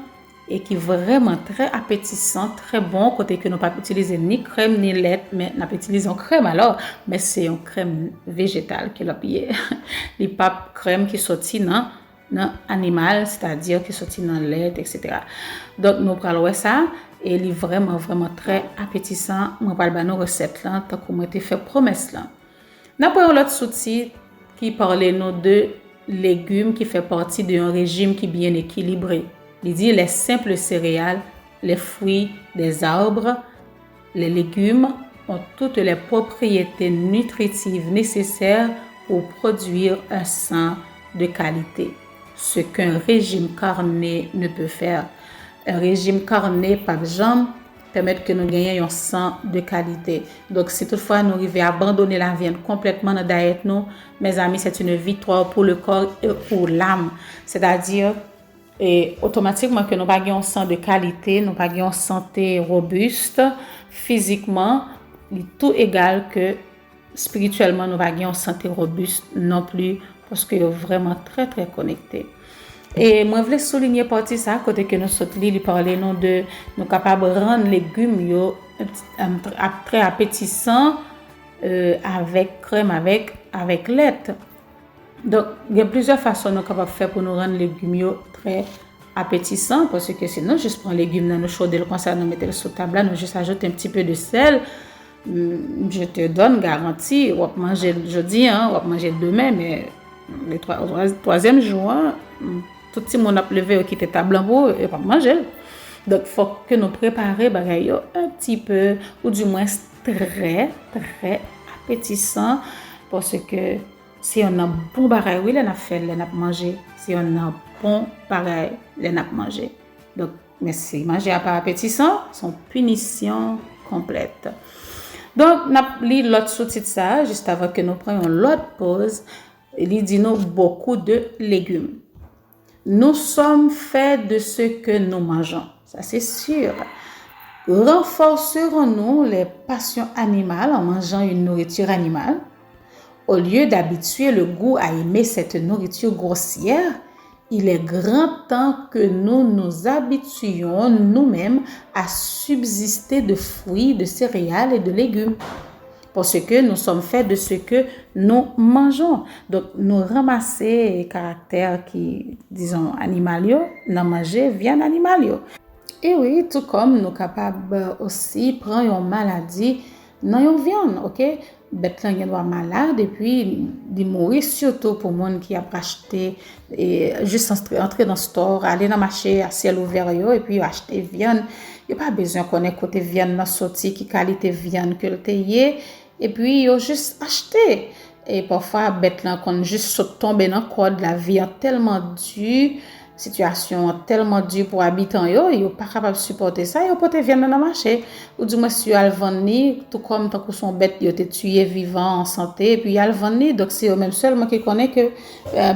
S1: et qui est vraiment très appétissant, très bon, côté que nous pas utiliser ni crème ni lait, mais nous utilisons crème alors, mais c'est une crème végétale qui l'a payé. Les pas crème qui sortit dans animal, c'est-à-dire qui sortit dans lait, etc. Donc nous parlons ça et il est vraiment très appétissant. Nous parlons de nos recettes là, tant qu'on m'a fait promesse là. Nous prenons l'autre sous-titre qui parlait nous de légumes qui fait partie d'un régime qui est bien équilibré. Il dit les simples céréales, les fruits des arbres, les légumes ont toutes les propriétés nutritives nécessaires pour produire un sang de qualité. Ce qu'un régime carné ne peut faire. Un régime carné, par exemple, permet que nous gagnions un sang de qualité. Donc, si toutefois nous arrivons à abandonner la viande complètement dans la diète, mes amis, c'est une victoire pour le corps et pour l'âme. C'est-à-dire, et automatiquement que nous n'avons pas un sang de qualité, nous n'avons pas une santé robuste, physiquement, il est tout égal que spirituellement, nous n'avons pas une santé robuste non plus, parce que nous sommes vraiment très connectés. Et moi, je voulais souligner partie ça, côté que nous sommes li parler de nous capables de rendre les légumes très appétissants avec crème, avec lait. Donc, il y a plusieurs façons nous capables de faire pour nous rendre les légumes très appétissants, parce que sinon, juste prendre les légumes dans nos chaudes, comme ça, nous mettons sur la table, nous juste ajouter un petit peu de sel. Je te donne garantie, on va manger jeudi, on va manger demain, mais le troisième jour, tout le monde a levé qui était table en haut et pas manger. Donc, il faut que nous préparions un petit peu, ou du moins très, très appétissant, parce que si on a bon bagaille, oui, on a fait, on a mangé. Si on a bon bagaille, on a mangé. Donc, mais si manger à pas appétissant, son punition complète. Donc, on a lu l'autre sous-titre ça, juste avant que nous prenions l'autre pause. Il dit nous beaucoup de légumes. Nous sommes faits de ce que nous mangeons. Ça, c'est sûr. Renforcerons-nous les passions animales en mangeant une nourriture animale? Au lieu d'habituer le goût à aimer cette nourriture grossière, il est grand temps que nous nous habituions nous-mêmes à subsister de fruits, de céréales et de légumes. Parce que nous sommes faits de ce que nous mangeons. Donc, nous ramasser les caractères qui, disons, animaliaux, nous manger viande animaliaux. Et oui, tout comme nous sommes capables aussi de prendre une maladie dans une viande, ok? Bête là, il est malade et puis il mourir, surtout pour les gens qui a acheté et juste entrer dans le store, aller dans le marché à ciel ouvert et puis acheter viande. Il n'y a pas besoin de connaître côté viande dans sortie, qui qualité viande que le taillé et puis il juste acheter. Et parfois bête là quand juste tomber dans le code, la vie est tellement dure, situation tellement dure pour habitants yo pas capable de supporter ça, yo peut viande dans le marché ou du moins si al vendre tout comme tant que son bête yo te tué vivant en santé et puis al vendre donc c'est eux même seulement qui connaît que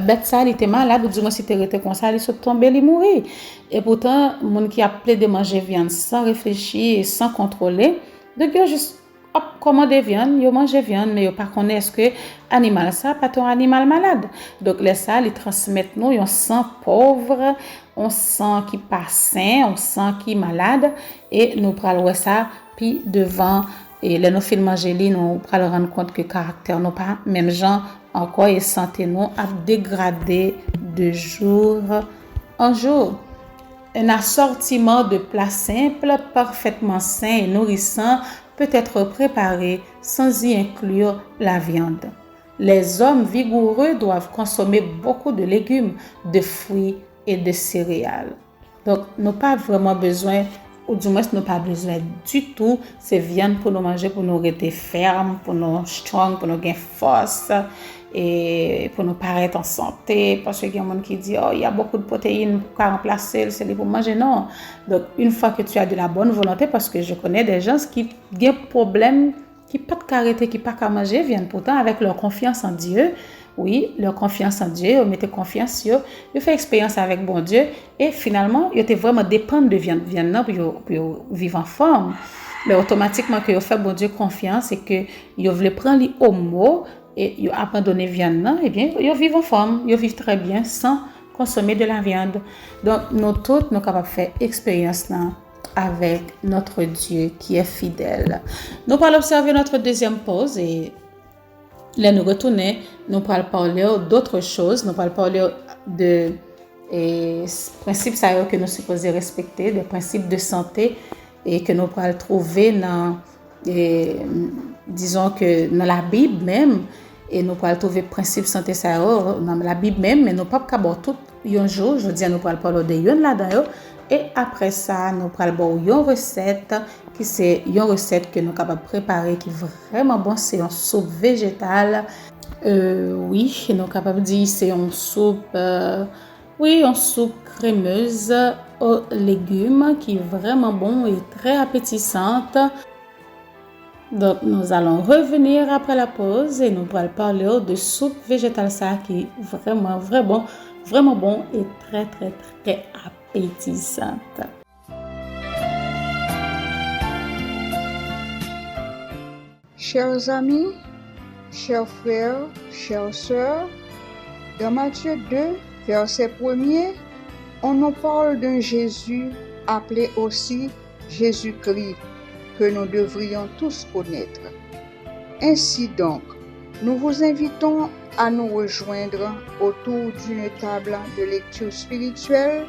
S1: bête ça il était malade ou du moins si tu étais comme ça il sont tombé il mourir et pourtant monde qui a plaidé de manger viande sans réfléchir et sans contrôler donc yo juste hop commander viande, yo manger viande mais yo pas connaît est-ce que animal ça pas ton animal malade. Donc les ça ils transmettent nous un sang pauvre, on sang qui pas sain, on sang qui malade et nous pral ça puis devant et les nous film manger li nous pral rendre compte que caractère nous pas même gens encore et santé nous a dégradé de jour en jour. Un assortiment de plats simples, parfaitement sains et nourrissants peut être préparé sans y inclure la viande. Les hommes vigoureux doivent consommer beaucoup de légumes, de fruits et de céréales. Donc, nous n'avons pas vraiment besoin, ou du moins, nous n'avons pas besoin du tout ces viandes pour nous manger, pour nous rester fermes, pour nous strong, pour nous gagner force et pour nous paraître en santé. Parce qu'il y a des gens qui disent, oh, il y a beaucoup de protéines pour remplacer, c'est pour manger. Non. Donc, une fois que tu as de la bonne volonté, parce que je connais des gens qui ont des problèmes, qui ne peuvent pas arrêter, qui ne peuvent pas manger, viennent pourtant avec leur confiance en Dieu. Oui, leur confiance en Dieu, ils mettent confiance sur, ils font expérience avec bon Dieu et finalement, ils étaient vraiment dépendants de viande pour vivre en forme. Mais automatiquement que ils fait bon Dieu confiance et que ils veulent prendre au mot et ils abandonner viande, eh bien, ils vivent en forme, ils vivent très bien sans consommer de la viande. Donc, nous tous, nous sommes capables de faire expérience là avec notre Dieu qui est fidèle. Nous allons observer notre deuxième pause et là, nous retournons, nous allons parler d'autres choses, nous allons parler de principes que nous sommes supposés respecter, des principes de santé et que nous allons trouver dans, disons que dans la Bible même, et nous allons trouver principes de santé dans la Bible même, mais nous ne pouvons pas aborder tout un jour, je veux dire, nous allons parler de yon là-dedans. Et après ça, nous allons une recette qui c'est une recette que nous sommes capables de préparer qui est vraiment bon. C'est une soupe végétale. Oui, nous sommes capables de dire c'est une soupe, une soupe crémeuse aux légumes qui est vraiment bon et très appétissante. Donc, nous allons revenir après la pause et nous allons parler de soupe végétale ça qui est vraiment bon et très, très, très appétissante.
S5: Chers amis, chers frères, chères sœurs, dans Matthieu 2, verset 1er, on nous parle d'un Jésus appelé aussi Jésus-Christ, que nous devrions tous connaître. Ainsi donc, nous vous invitons à nous rejoindre autour d'une table de lecture spirituelle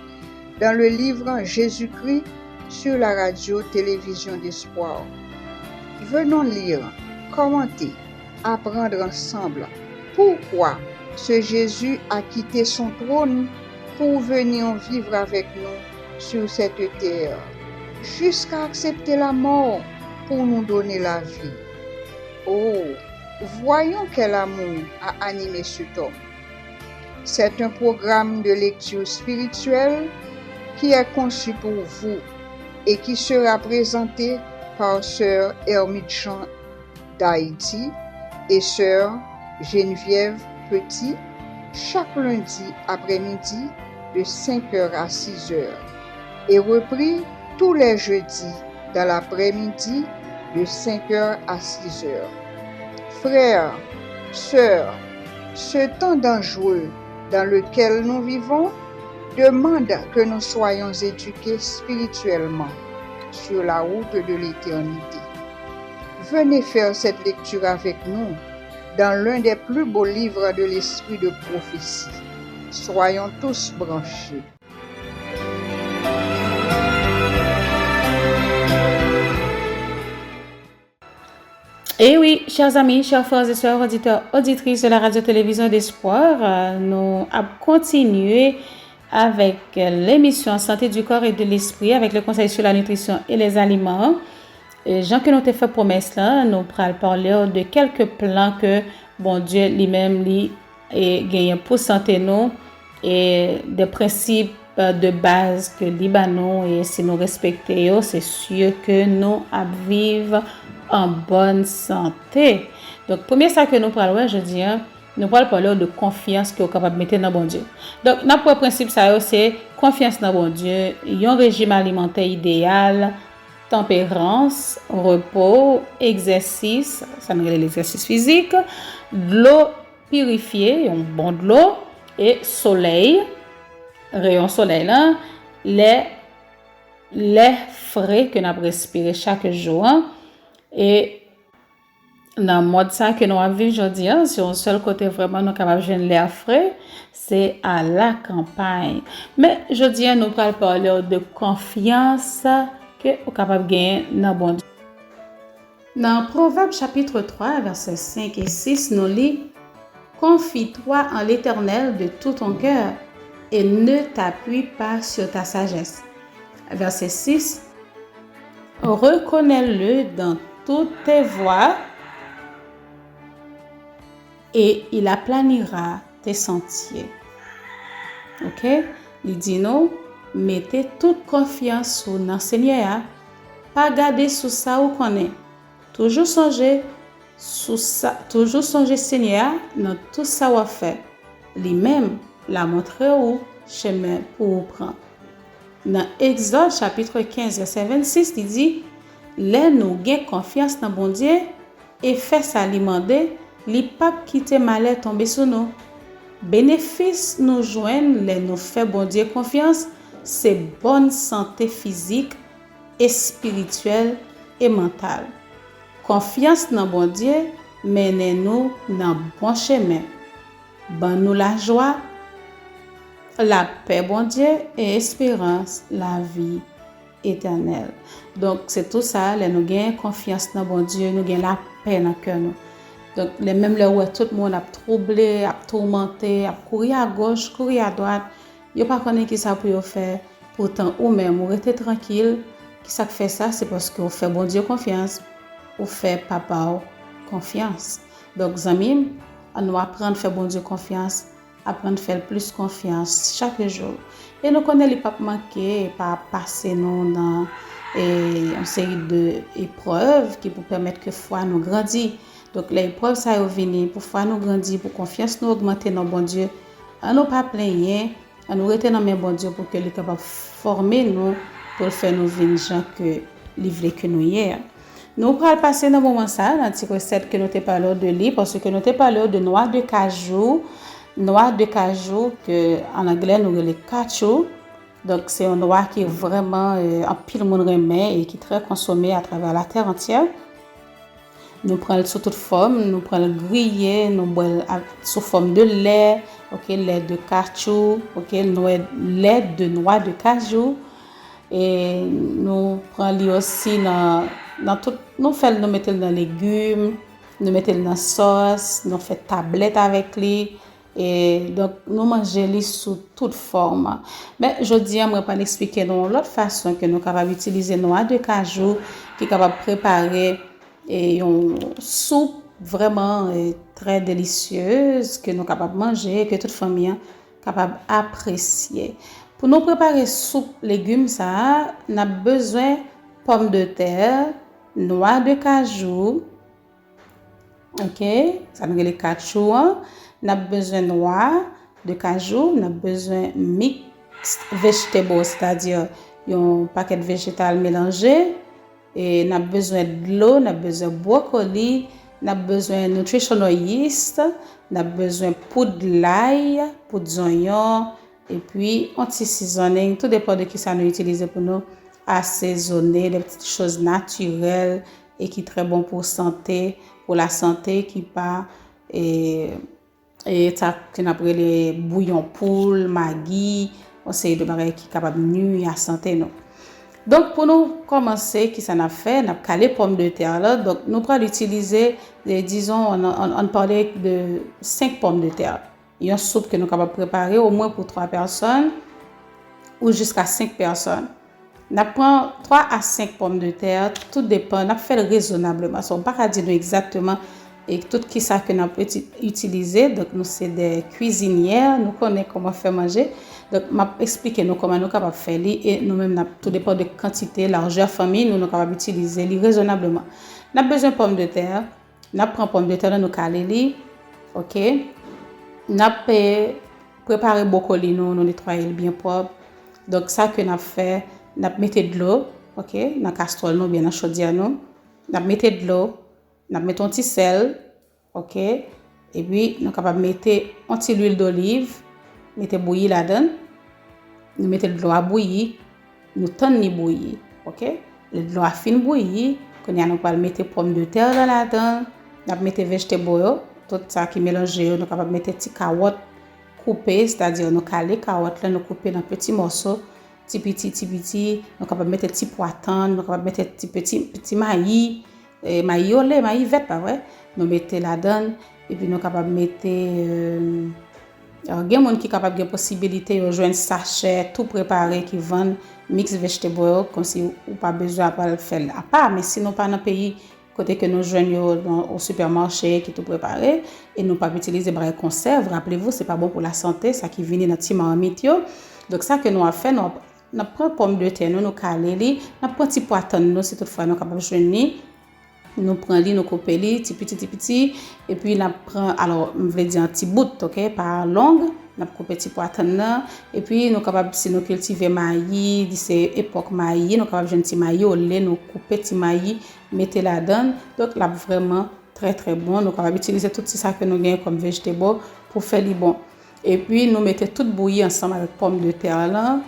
S5: dans le livre Jésus-Christ sur la radio-télévision d'Espoir. Venons lire, commenter, apprendre ensemble pourquoi ce Jésus a quitté son trône pour venir vivre avec nous sur cette terre, jusqu'à accepter la mort pour nous donner la vie. Oh, voyons quel amour a animé cet homme. C'est un programme de lecture spirituelle qui est conçu pour vous et qui sera présenté par Sœur Hermite Jean d'Haïti et Sœur Geneviève Petit chaque lundi après-midi de 5h à 6h et repris tous les jeudis dans l'après-midi de 5h à 6h. Frères, sœurs, ce temps dangereux dans lequel nous vivons demande que nous soyons éduqués spirituellement sur la route de l'éternité. Venez faire cette lecture avec nous dans l'un des plus beaux livres de l'esprit de prophétie. Soyons tous branchés.
S1: Et oui, chers amis, chers frères et sœurs, auditeurs, auditrices de la radio-télévision d'Espoir, nous avons continué avec l'émission Santé du corps et de l'esprit avec le conseil sur la nutrition et les aliments. Et Jean que nous t'ai fait promesse là, nous allons parler de quelques plans que bon Dieu lui-même lui et gagne pour santé nous et des principes de base que Libanon et si nous respectons, c'est sûr que nous vivons en bonne santé. Donc premier ça que nous parlons je dis nous allons parler de confiance que vous capable mettre dans bon Dieu. Donc notre principe ça c'est confiance dans bon Dieu, un régime alimentaire idéal, tempérance, repos, exercice, ça nous l'exercice physique, de l'eau purifiée, un bon de l'eau et soleil, rayon soleil là, l'air frais que nous respirons chaque jour et dans le mode ça que nous avons vu aujourd'hui, sur un seul côté vraiment nous capable de joindre l'air frais, c'est à la campagne. Mais aujourd'hui nous allons parler de confiance que vous capable de gagner dans bon Dieu. Dans Proverbe chapitre 3 versets 5 et 6 nous lit: Confie-toi en l'Éternel de tout ton cœur et ne t'appuie pas sur ta sagesse. Verset 6: Reconnais-le dans toutes tes voies et il aplanira tes sentiers. OK? Il dit nous, mettez toute confiance sur notre Seigneur, pas garder sous ça ou connaît. Toujours songer Seigneur dans tout ça ou fait. Lui-même la montrer où chemin pour prendre. Dans Exode chapitre 15 verset 26, il dit: "Les nous gain confiance dans bon Dieu et fait ça li mande, li pas quitter malheur tomber sur nous. Bénéfice nous joignent les nous fait bon Dieu confiance, c'est bonne santé physique et spirituelle et mentale. Confiance dans bon Dieu mène nous dans bon chemin. Ban nous la joie, la paix bon Dieu et espérance la vie éternelle." Donc c'est tout ça, les nous gain confiance dans bon Dieu, nous gain la paix dans cœur nous. Donc les mêmes là où tout le monde a troublé, a tourmenté, a courir à gauche, courir à droite, yo pas connaît qui ça pour faire. Pourtant ou même ou rester tranquille, qui ça fait ça, c'est parce que vous fait bon Dieu confiance, ou fait papa confiance. Donc amis, on nous apprendre faire bon Dieu confiance, apprendre faire plus confiance chaque jour. Et nous connaît les pas manquer, pas passer nous dans une série de épreuves qui pour permettre que foi nous grandit. Donc les épreuves ça venir pour foi nous grandir, pour confiance nous augmenter dans bon Dieu. On nous pas plaigner, on nous rester dans mes bon Dieu pour que il capable former nous pour faire nous venir gens que livrer que nous hier. Nous allons passer dans moment ça dans petite recette que nous t'ai parlé de lui parce que nous t'ai parlé de noix de cajou que en anglais nous les cashew. Donc c'est une noix qui est vraiment en pile monde remet et qui est très consommée à travers la terre entière. Nous prenons sous toute forme, nous prenons grillé, nous boire sous forme de lait, OK, lait de cajou, OK, lait de noix de cajou et nous prenons aussi dans tout nous mettons dans légumes, nous mettons dans sauce, nous fait tablette avec lui Et donc, nous mangeons les sous toute forme. Mais je dis, je vais pas l'expliquer dans l'autre façon que nous sommes capables d'utiliser noix de cajou, qui est capable de préparer une soupe vraiment très délicieuse, que nous sommes capables de manger, que toute famille est capable d'apprécier. Pour nous préparer soupe légumes, ça, on a besoin de pommes de terre, noix de cajou, ok, ça nous les cajou, on a besoin de noix de cajou, on a besoin de mix vegetable, c'est-à-dire un paquet de végétal mélangé, et on a besoin de l'eau, on a besoin de brocoli, on a besoin de nutritional yeast, on a besoin de poudre d'ail, poudre d'oignon, et puis anti-seasoning, tout dépend de qui ça nous utilise pour nous assaisonner des petites choses naturelles et qui est très bon pour la santé qui pas et ça qu'on appelle les bouillons poule, maggi, on sait de bagages qui capable nuire à la santé nous. Donc pour nous commencer qui ça n'a fait, on a calé pommes de terre là, donc nous pourrons utiliser disons on parlait de 5 pommes de terre. Il y a une soupe que nous capable préparer au moins pour 3 personnes ou jusqu'à 5 personnes. On prend 3 à 5 pommes de terre, tout dépend, on fait raisonnablement. On ne peut pas dire exactement et tout qui ça que nous peut utiliser. Donc nous c'est des cuisinières, nous connaissons comment faire manger. Donc m'a expliquer nous comment nous capable faire et nous même tout dépend de quantité, largeur famille, nous capable utiliser raisonnablement. On a besoin de pommes de terre, on prend pommes de terre nous caler li. OK? On a préparé brocoli nous nettoyer bien propre. Donc ça que nous fait, on mettre de l'eau, OK, dans casserole nous bien dans chaudière nous. On mettre de l'eau, on met un petit sel, OK? Et puis nous capable mettre un petit huile d'olive, mettre bouillir là-dedans. Nous mettons de l'eau à bouillir, nous tendons bouillir, OK? De l'eau à fin bouillir, qu'on a nous pas mettre pommes de terre là-dedans, nous mettre végétaux, tout ça qui mélangé, nous capable mettre petit carottes coupées, c'est-à-dire nous caler carottes là, nous couper dans petits morceaux, petit, nous capable mettre petit poiton, nous capable mettre petit maïs, maïs au lait, maïs vert pas vrai, nous mettons là-dedans et puis nous capable mettre alors, il y a des gens qui sont capables de possibilité de jouer un sachet tout préparé qui vendent mix vegetable comme si ou pas besoin de le faire à part, mais sinon pas dans le pays côté que nous jouons au supermarché qui tout préparé et nous pas utiliser des conserves. Rappelez-vous, c'est pas bon pour la santé, ça qui vient dans petit marmite. Donc ça que nous a fait, nous prend pomme de terre, nous caler li, nous prend petit poiton nous si toutefois nous capable joindre. Nous prenons li, nous coupons li, petit, et puis nous prenons, alors, je vais dire un petit bout, ok, par longue, nous coupons petit poiton là, et puis nous capables, si nous cultivons maïs, c'est époque maïs, nous capables de un petit maïs au lait, nous coupons petit maïs, mettez là-dedans, donc là vraiment très très bon, nous capables d'utiliser tout ça que nous gagnons comme végétable pour faire les bon. Et puis nous mettons tout bouilli ensemble avec pommes de terre là,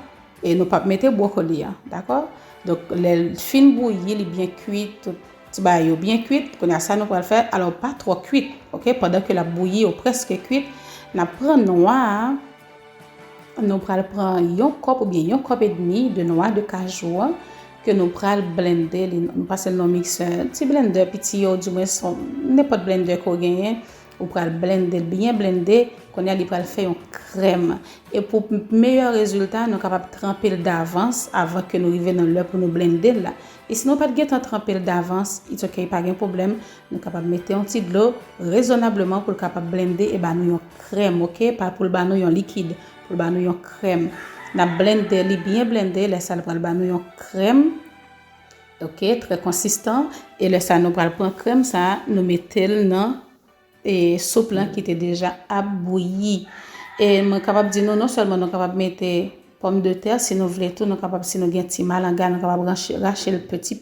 S1: et nous pas mettez brocoli, d'accord? Donc les fines bouillies, les bien cuites, tout bien cuite, qu'on a ça nous pour le faire, alors pas trop cuite, OK, pendant que la bouillie est presque cuite, on prend noix, nous prend un cup ou bien un cup et demi de noix de cajou que nous pral blender, nous passer dans mixeur, petit blender petit ou du moins n'importe blender qu'on gagne, ou pral blender bien blender, qu'on a li pral faire une crème et pour meilleur résultat, nous capable tremper d'avance avant que nous arrivions dans l'heure pour nous blender là. Et si nous pas de temps tremper d'avance, il OK, pas de problème, nous capable mettre un petit de l'eau raisonnablement pour capable blender et nous une crème, OK, pas pour nous un liquide, pour nous une crème. Na blender li bien blender, laisse ça pral nous une crème. OK, très consistant et laisse ça nous pral prendre crème ça, nous mettez dans et soupe là qui était déjà abouilli et moi capable dire non seulement nous capable mettre pommes de terre si nous voulons tout nous capable si nous gain petit malanga nous capable racher le petit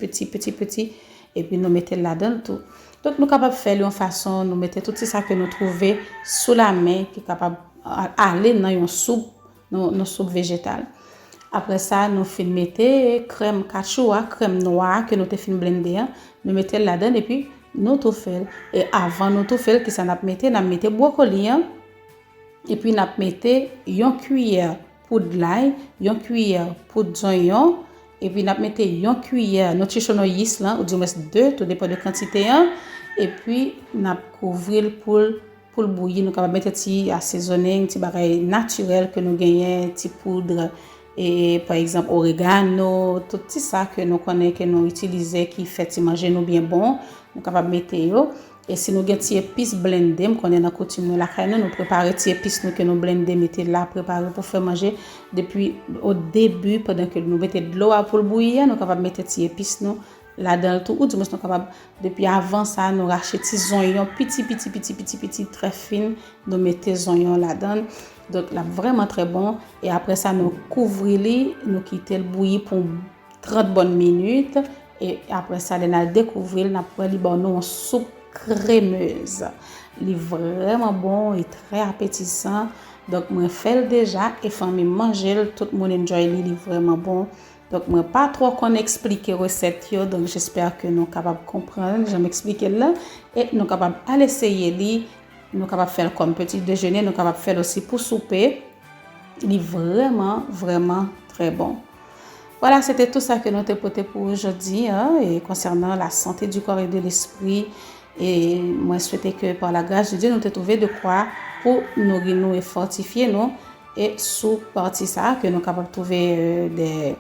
S1: et puis nous mettre là-dedans tout. Donc nous capable faire une façon nous mettre tout ça que nous trouver sous la main qui capable aller dans une soupe nos soupe végétale. Après ça nous fin mettre crème cachoua, crème noire que nous te fin blender, nous mettre là-dedans et puis nous tout fait et avant nous tout fait qui ça n'a mettre brocoli et puis n'a mettre une cuillère poudre d'ail, une cuillère poudre d'oignon et puis n'a mettre une cuillère nutritional yeast là ou du moins 2 tout dépend de quantité et puis n'a couvrir pour pour le bouillir, nous capable mettre petit assaisonner, petit bagage naturel que nous gagnons, petit poudre et par exemple oregano, tout ça que nous connaissons que nous utilisons qui fait manger nous bien bon, nous capable mettre yo. Et si nous avons des épices blendées, nous connaissons la coutume de la carne, nous préparons des épices que nous blendons, mettons là, préparer pour faire manger. Depuis au début, pendant que nous mettons de l'eau pour le bouillir, nous sommes capables de mettre des épices nous là-dedans tout. Ou du moins, nous sommes capables, depuis avant ça, nous racheter des oignons petits, très fins, nous mettons des oignons là-dedans. Donc là, vraiment très bon. Et après ça, nous couvrons, nous quittons le bouillir pour 30 bonnes minutes. Et après ça, nous allons découvrir, nous allons une soupe crémeuse. Il est vraiment bon et très appétissant. Donc, moi, fais le déjà et famille manger, tout le monde enjoy, il est vraiment bon. Donc, moi, pas trop qu'on explique la recette, donc j'espère que nous sommes capables de comprendre. Je vais m'expliquer là et nous sommes capables d'aller essayer, nous sommes capables de faire comme petit déjeuner, nous sommes capables de faire aussi pour souper. Il est vraiment, vraiment très bon. Voilà, c'était tout ça que nous avons porté pour aujourd'hui et concernant la santé du corps et de l'esprit. Et moi, je souhaitais que par la grâce de Dieu, nous te trouver de quoi pour nourrir nous et fortifier nous. Et sous partie ça, que nous sommes capables de trouver des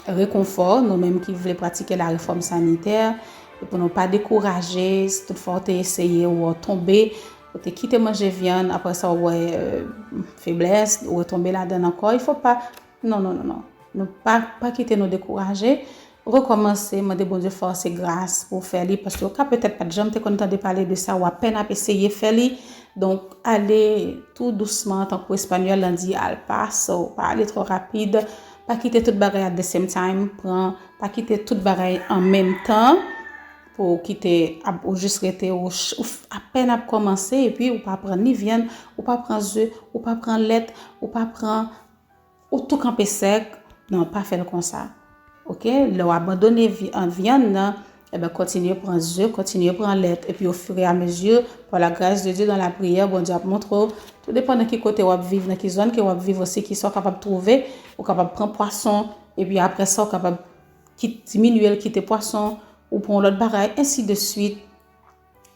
S1: réconforts, nous-mêmes qui voulons pratiquer la réforme sanitaire, et pour ne pas décourager, si toutefois tu essayé ou tomber, ou tu quitter manger viande, après ça, faiblesse, ou tomber là-dedans encore, il ne faut pas, non, ne pas quitter nous décourager. Recommencer, demander bon Dieu force et grâce pour faire li parce que peut-être pas de jamais content de parler de ça ou à peine à essayer faire li. Donc aller tout doucement en tant qu'espagnol on dit al paso, pas aller trop rapide, pas quitter toute bagaille at the same time, pas quitter toute bagaille en même temps pour quitter ou juste rester ou à peine à commencer et puis ou pas prendre ni viande, ou pas prendre œufs, ou pas prendre lait, ou pas prendre ou tout camper sec, non pas faire comme ça. OK, là abandonner en viande, et ben continuer à prendre œufs, continuer à prendre lait et puis au fur et à mesure par la grâce de Dieu dans la prière, bon Dieu montre tout dépend de quel côté on vivre, dans quelle zone que on vivre aussi qui sont capables de trouver ou capable prendre poisson et puis après ça capable diminuer quitter poisson ou prendre l'autre bagaille ainsi de suite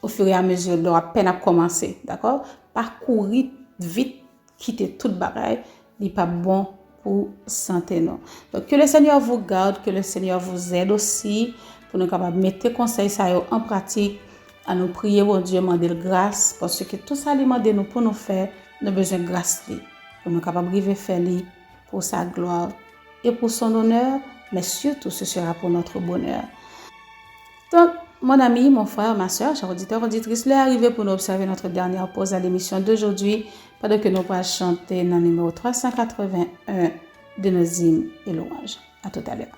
S1: au fur et à mesure de la peine à commencer, d'accord? Parcourir vite quitter toute bagaille, n'est pas bon pour santé non. Donc que le Seigneur vous garde, que le Seigneur vous aide aussi pour nous capables mettre conseils ça en pratique, à nous prier bon Dieu demander grâce parce que tout ça demander nous pour nous faire, nous avons besoin de grâce pour nous capables arriver faire pour sa gloire et pour son honneur, mais surtout ce sera pour notre bonheur. Donc mon ami, mon frère, ma soeur, chers auditeurs, auditrices, l'heure est arrivée pour nous observer notre dernière pause à l'émission d'aujourd'hui, pendant que nous allons chanter dans le numéro 381 de nos hymnes et louanges. À tout à l'heure.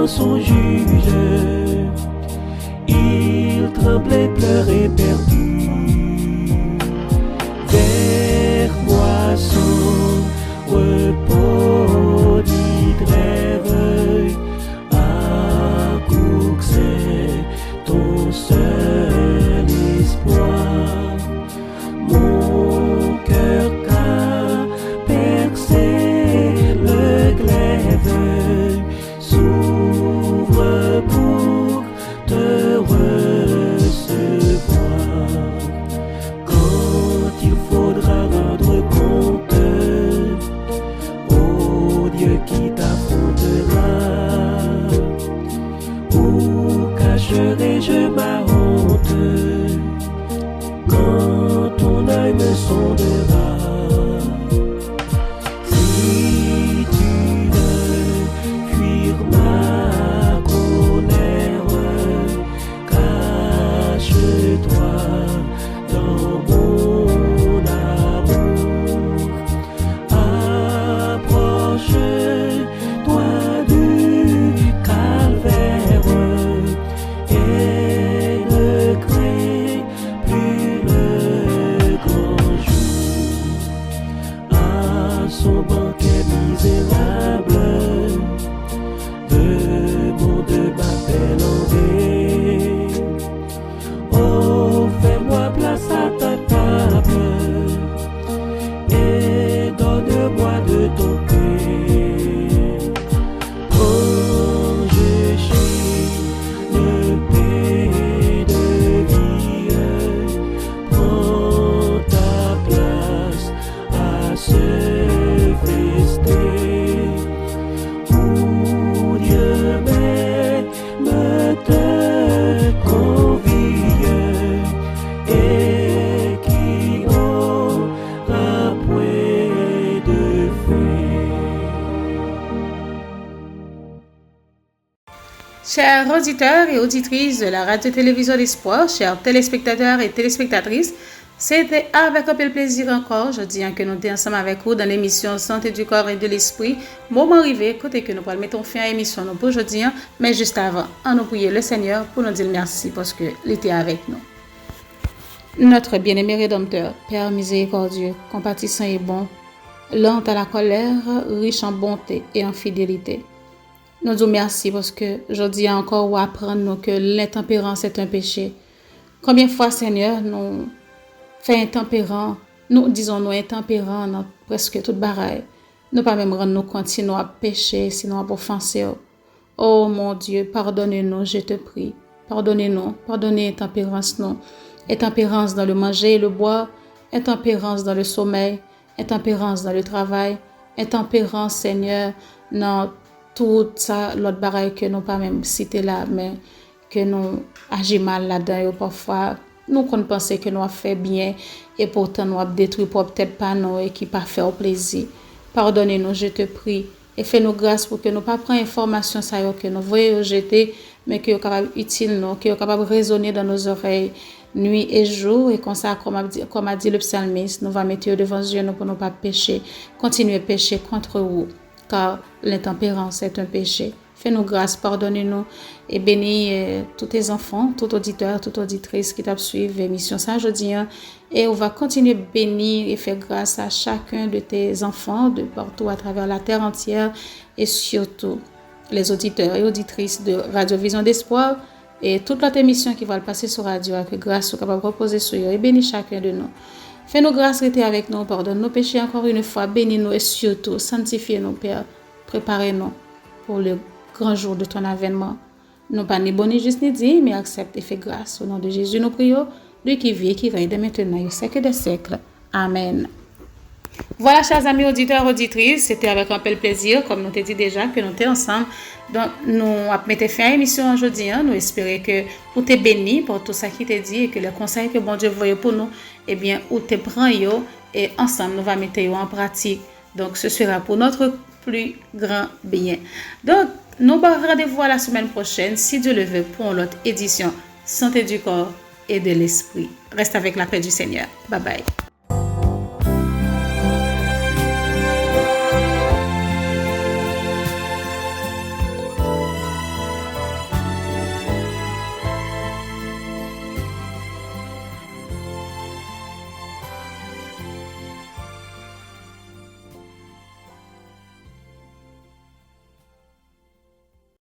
S2: Son juge, il tremblait, pleurait, perdu. Vers moi son repos dit rêve, à coup que c'est ton seul espoir. Mon cœur qu'a percé le glaive, s'ouvre pour te recevoir.
S1: chers auditeurs et auditrices de la radio-télévision d'Espoir, chers téléspectateurs et téléspectatrices, c'était avec un peu de plaisir encore, je dis que nous sommes ensemble avec vous dans l'émission Santé du corps et de l'esprit. Moment arrivé, côté que nous mettons fin à l'émission pour aujourd'hui, mais juste avant, on nous prier le Seigneur pour nous dire merci parce qu'il était avec nous. Notre bien-aimé Rédempteur, Père miséricordieux, compatissant et bon, lent à la colère, riche en bonté et en fidélité. Nous disons merci parce que aujourd'hui encore, vous apprendre que l'intempérance est un péché. Combien de fois, Seigneur, nous faisons intempérant, nous disons nous intempérants dans presque toute baraille. Nous pas même rendre nous continuer à pécher, sinon à offenser. Oh mon Dieu, pardonnez-nous, je te prie. Pardonnez-nous, pardonnez intempérance nous. Intempérance dans le manger et le boire, intempérance dans le sommeil, intempérance dans le travail, intempérance, Seigneur, dans tout ça, l'autre baraille que nous pas même cité là, mais que nous agissons mal là-dedans, parfois, nous qu'on pense que nous avons fait bien, et pourtant nous avons détruit peut-être pas nous, et qui pas fait au plaisir. Pardonnez-nous, je te prie, et fais-nous grâce pour que nous pas prendre information ça que nous voyons jeter, mais que nous capable utile nous, que nous capable résonner dans nos oreilles, nuit et jour, et comme ça, comme a dit le psalmiste, nous va mettre devant Dieu nous pour ne pas pécher, continuer à pécher contre vous. Car l'intempérance est un péché. Fais-nous grâce, pardonnez-nous et bénis tous tes enfants, tout auditeur, toute auditrice qui t'a suivi l'émission ça aujourd'hui. Et on va continuer à bénir et faire grâce à chacun de tes enfants de partout à travers la terre entière et surtout les auditeurs et auditrices de Radio Vision d'Espoir et toute notre émission qui va le passer sur radio avec grâce soit capable de reposer sur eux et bénis chacun de nous. Fais-nous grâce, rester avec nous, pardonne nos péchés encore une fois, bénis-nous et surtout, sanctifie-nous, Père, préparez-nous pour le grand jour de ton avènement. Non pas ni bon ni juste ni dit, mais accepte et fais grâce. Au nom de Jésus, nous prions, lui qui vit et qui règne dès maintenant et au siècle des siècles. Amen. Voilà, chers amis auditeurs, auditrices, c'était avec un peu de plaisir, comme nous t'ai dit déjà, que nous étions ensemble. Donc, nous mettons fin à l'émission aujourd'hui. Nous espérons que vous t'es béni pour tout ça qui t'est dit et que les conseils que bon Dieu voyait pour nous, eh bien, vous t'es pris et ensemble, nous allons mettre en pratique. Donc, ce sera pour notre plus grand bien. Donc, nous avons rendez-vous à la semaine prochaine, si Dieu le veut, pour l'autre édition Santé du corps et de l'esprit. Reste avec la paix du Seigneur. Bye bye.